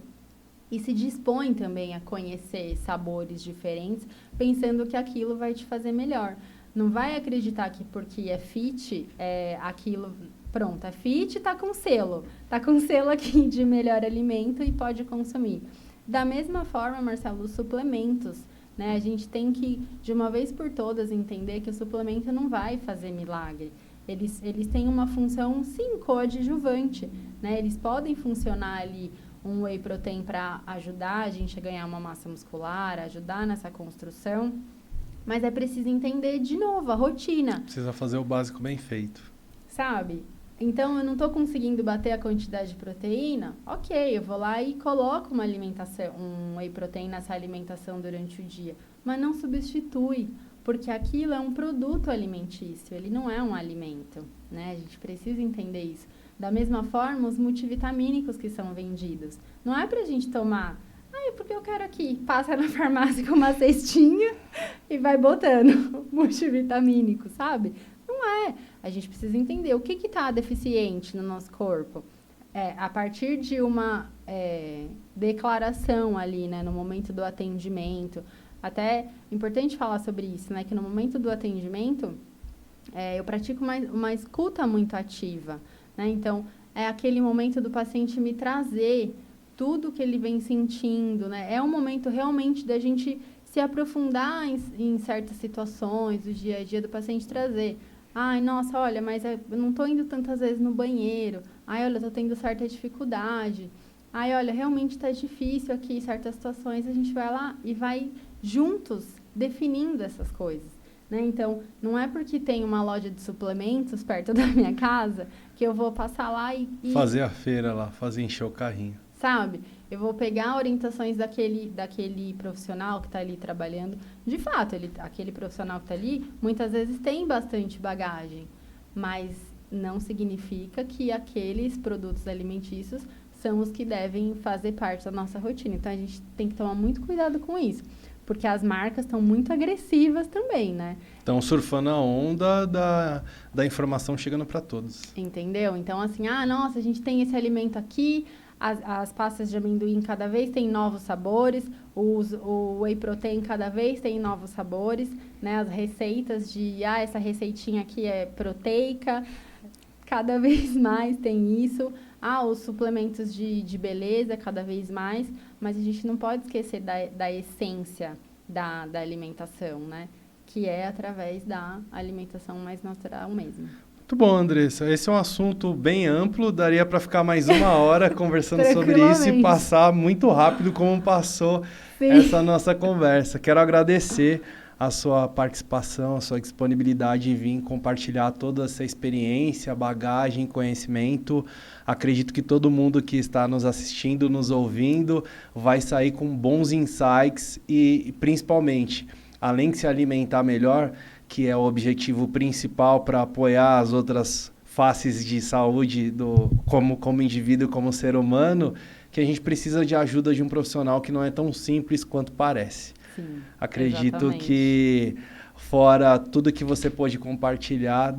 Speaker 2: e se dispõe também a conhecer sabores diferentes, pensando que aquilo vai te fazer melhor. Não vai acreditar que porque é fit, aquilo... Pronto, é fit, tá com selo aqui de melhor alimento e pode consumir. Da mesma forma, Marcelo, os suplementos, né? A gente tem que, de uma vez por todas, entender que o suplemento não vai fazer milagre. Eles têm uma função, sim, coadjuvante, né? Eles podem funcionar ali, um whey protein para ajudar a gente a ganhar uma massa muscular, ajudar nessa construção, mas é preciso entender, de novo, a rotina.
Speaker 1: Precisa fazer o básico bem feito.
Speaker 2: Sabe? Então, eu não estou conseguindo bater a quantidade de proteína? Ok, eu vou lá e coloco uma alimentação, um whey protein nessa alimentação durante o dia. Mas não substitui, porque aquilo é um produto alimentício, ele não é um alimento, né? A gente precisa entender isso. Da mesma forma, os multivitamínicos que são vendidos. Não é pra gente tomar, porque eu quero aqui. Passa na farmácia com uma cestinha e vai botando multivitamínico, sabe? Não é. A gente precisa entender o que está deficiente no nosso corpo. A partir de uma declaração ali, né, no momento do atendimento. Até é importante falar sobre isso, né, que no momento do atendimento, eu pratico uma escuta muito ativa, né? Então, é aquele momento do paciente me trazer tudo que ele vem sentindo, né? É um momento realmente da gente se aprofundar em certas situações do dia a dia do paciente, trazer. Ai, nossa, olha, mas eu não estou indo tantas vezes no banheiro. Ai, olha, eu estou tendo certa dificuldade. Ai, olha, realmente está difícil aqui em certas situações. A gente vai lá e vai juntos definindo essas coisas, né? Então, não é porque tem uma loja de suplementos perto da minha casa que eu vou passar lá e
Speaker 1: fazer a feira lá, encher o carrinho.
Speaker 2: Sabe? Eu vou pegar orientações daquele profissional que está ali trabalhando. De fato, aquele profissional que está ali, muitas vezes tem bastante bagagem, mas não significa que aqueles produtos alimentícios são os que devem fazer parte da nossa rotina. Então, a gente tem que tomar muito cuidado com isso, porque as marcas estão muito agressivas também, né?
Speaker 1: Estão surfando a onda da informação chegando para todos.
Speaker 2: Entendeu? Então, assim, nossa, a gente tem esse alimento aqui, as pastas de amendoim cada vez têm novos sabores, o whey protein cada vez tem novos sabores, né? As receitas essa receitinha aqui é proteica, cada vez mais tem isso. Os suplementos de beleza cada vez mais, mas a gente não pode esquecer da essência da alimentação, né? Que é através da alimentação mais natural mesmo.
Speaker 1: Muito bom, Andressa. Esse é um assunto bem amplo, daria para ficar mais uma hora conversando sobre isso e passar muito rápido como passou essa nossa conversa. Quero agradecer a sua participação, a sua disponibilidade em vir compartilhar toda essa experiência, bagagem, conhecimento. Acredito que todo mundo que está nos assistindo, nos ouvindo, vai sair com bons insights e, principalmente, além de se alimentar melhor, que é o objetivo principal para apoiar as outras faces de saúde como indivíduo, como ser humano, que a gente precisa de ajuda de um profissional que não é tão simples quanto parece.
Speaker 2: Sim,
Speaker 1: Acredito
Speaker 2: exatamente.
Speaker 1: que, fora tudo que você pôde compartilhar,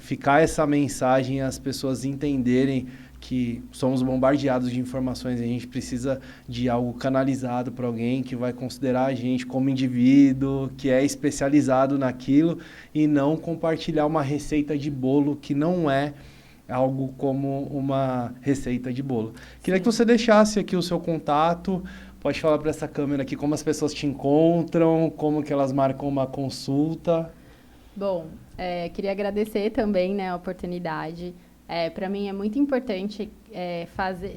Speaker 1: ficar essa mensagem, as pessoas entenderem que somos bombardeados de informações e a gente precisa de algo canalizado para alguém que vai considerar a gente como indivíduo, que é especializado naquilo, e não compartilhar uma receita de bolo que não é algo como uma receita de bolo. Queria que você deixasse aqui o seu contato. Pode falar para essa câmera aqui como as pessoas te encontram, como que elas marcam uma consulta.
Speaker 2: Bom, queria agradecer também, né, a oportunidade. Para mim é muito importante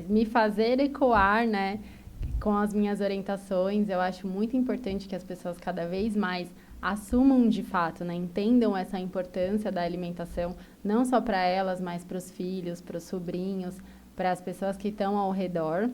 Speaker 2: me fazer ecoar, né, com as minhas orientações. Eu acho muito importante que as pessoas cada vez mais assumam de fato, né, entendam essa importância da alimentação, não só para elas, mas para os filhos, para os sobrinhos, para as pessoas que estão ao redor.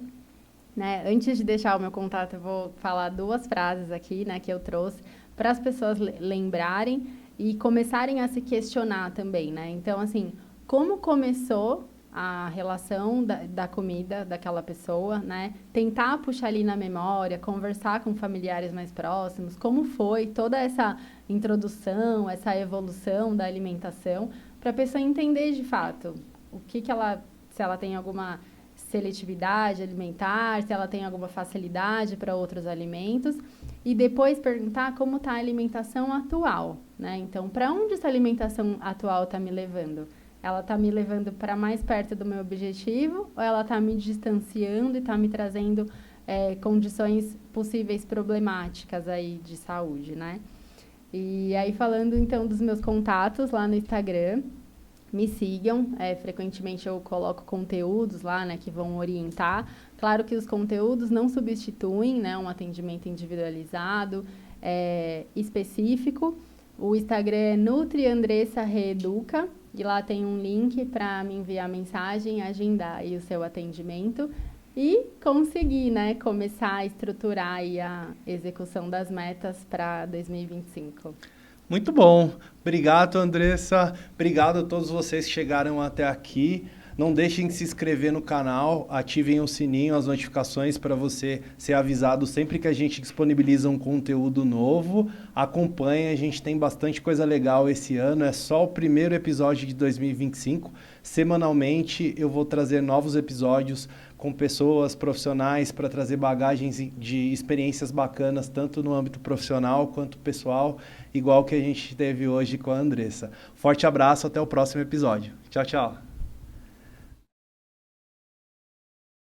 Speaker 2: Né? Antes de deixar o meu contato, eu vou falar 2 frases aqui, né, que eu trouxe para as pessoas lembrarem e começarem a se questionar também, né? Então, assim, como começou a relação da comida daquela pessoa, né? Tentar puxar ali na memória, conversar com familiares mais próximos, como foi toda essa introdução, essa evolução da alimentação, para a pessoa entender de fato o que ela, se ela tem alguma seletividade alimentar, se ela tem alguma facilidade para outros alimentos, e depois perguntar como está a alimentação atual, né? Então, para onde essa alimentação atual está me levando? Ela está me levando para mais perto do meu objetivo, ou ela está me distanciando e está me trazendo condições possíveis problemáticas aí de saúde, né? E aí, falando então dos meus contatos lá no Instagram, me sigam, frequentemente eu coloco conteúdos lá, né, que vão orientar. Claro que os conteúdos não substituem, né, um atendimento individualizado, específico. O Instagram é Nutri Andressa Reeduca, e lá tem um link para me enviar mensagem, agendar aí o seu atendimento e conseguir, né, começar a estruturar aí a execução das metas para 2025.
Speaker 1: Muito bom. Obrigado, Andressa. Obrigado a todos vocês que chegaram até aqui. Não deixem de se inscrever no canal, ativem o sininho, as notificações para você ser avisado sempre que a gente disponibiliza um conteúdo novo. Acompanhe, a gente tem bastante coisa legal esse ano, é só o primeiro episódio de 2025. Semanalmente eu vou trazer novos episódios com pessoas profissionais para trazer bagagens de experiências bacanas, tanto no âmbito profissional quanto pessoal, igual que a gente teve hoje com a Andressa. Forte abraço, até o próximo episódio. Tchau, tchau.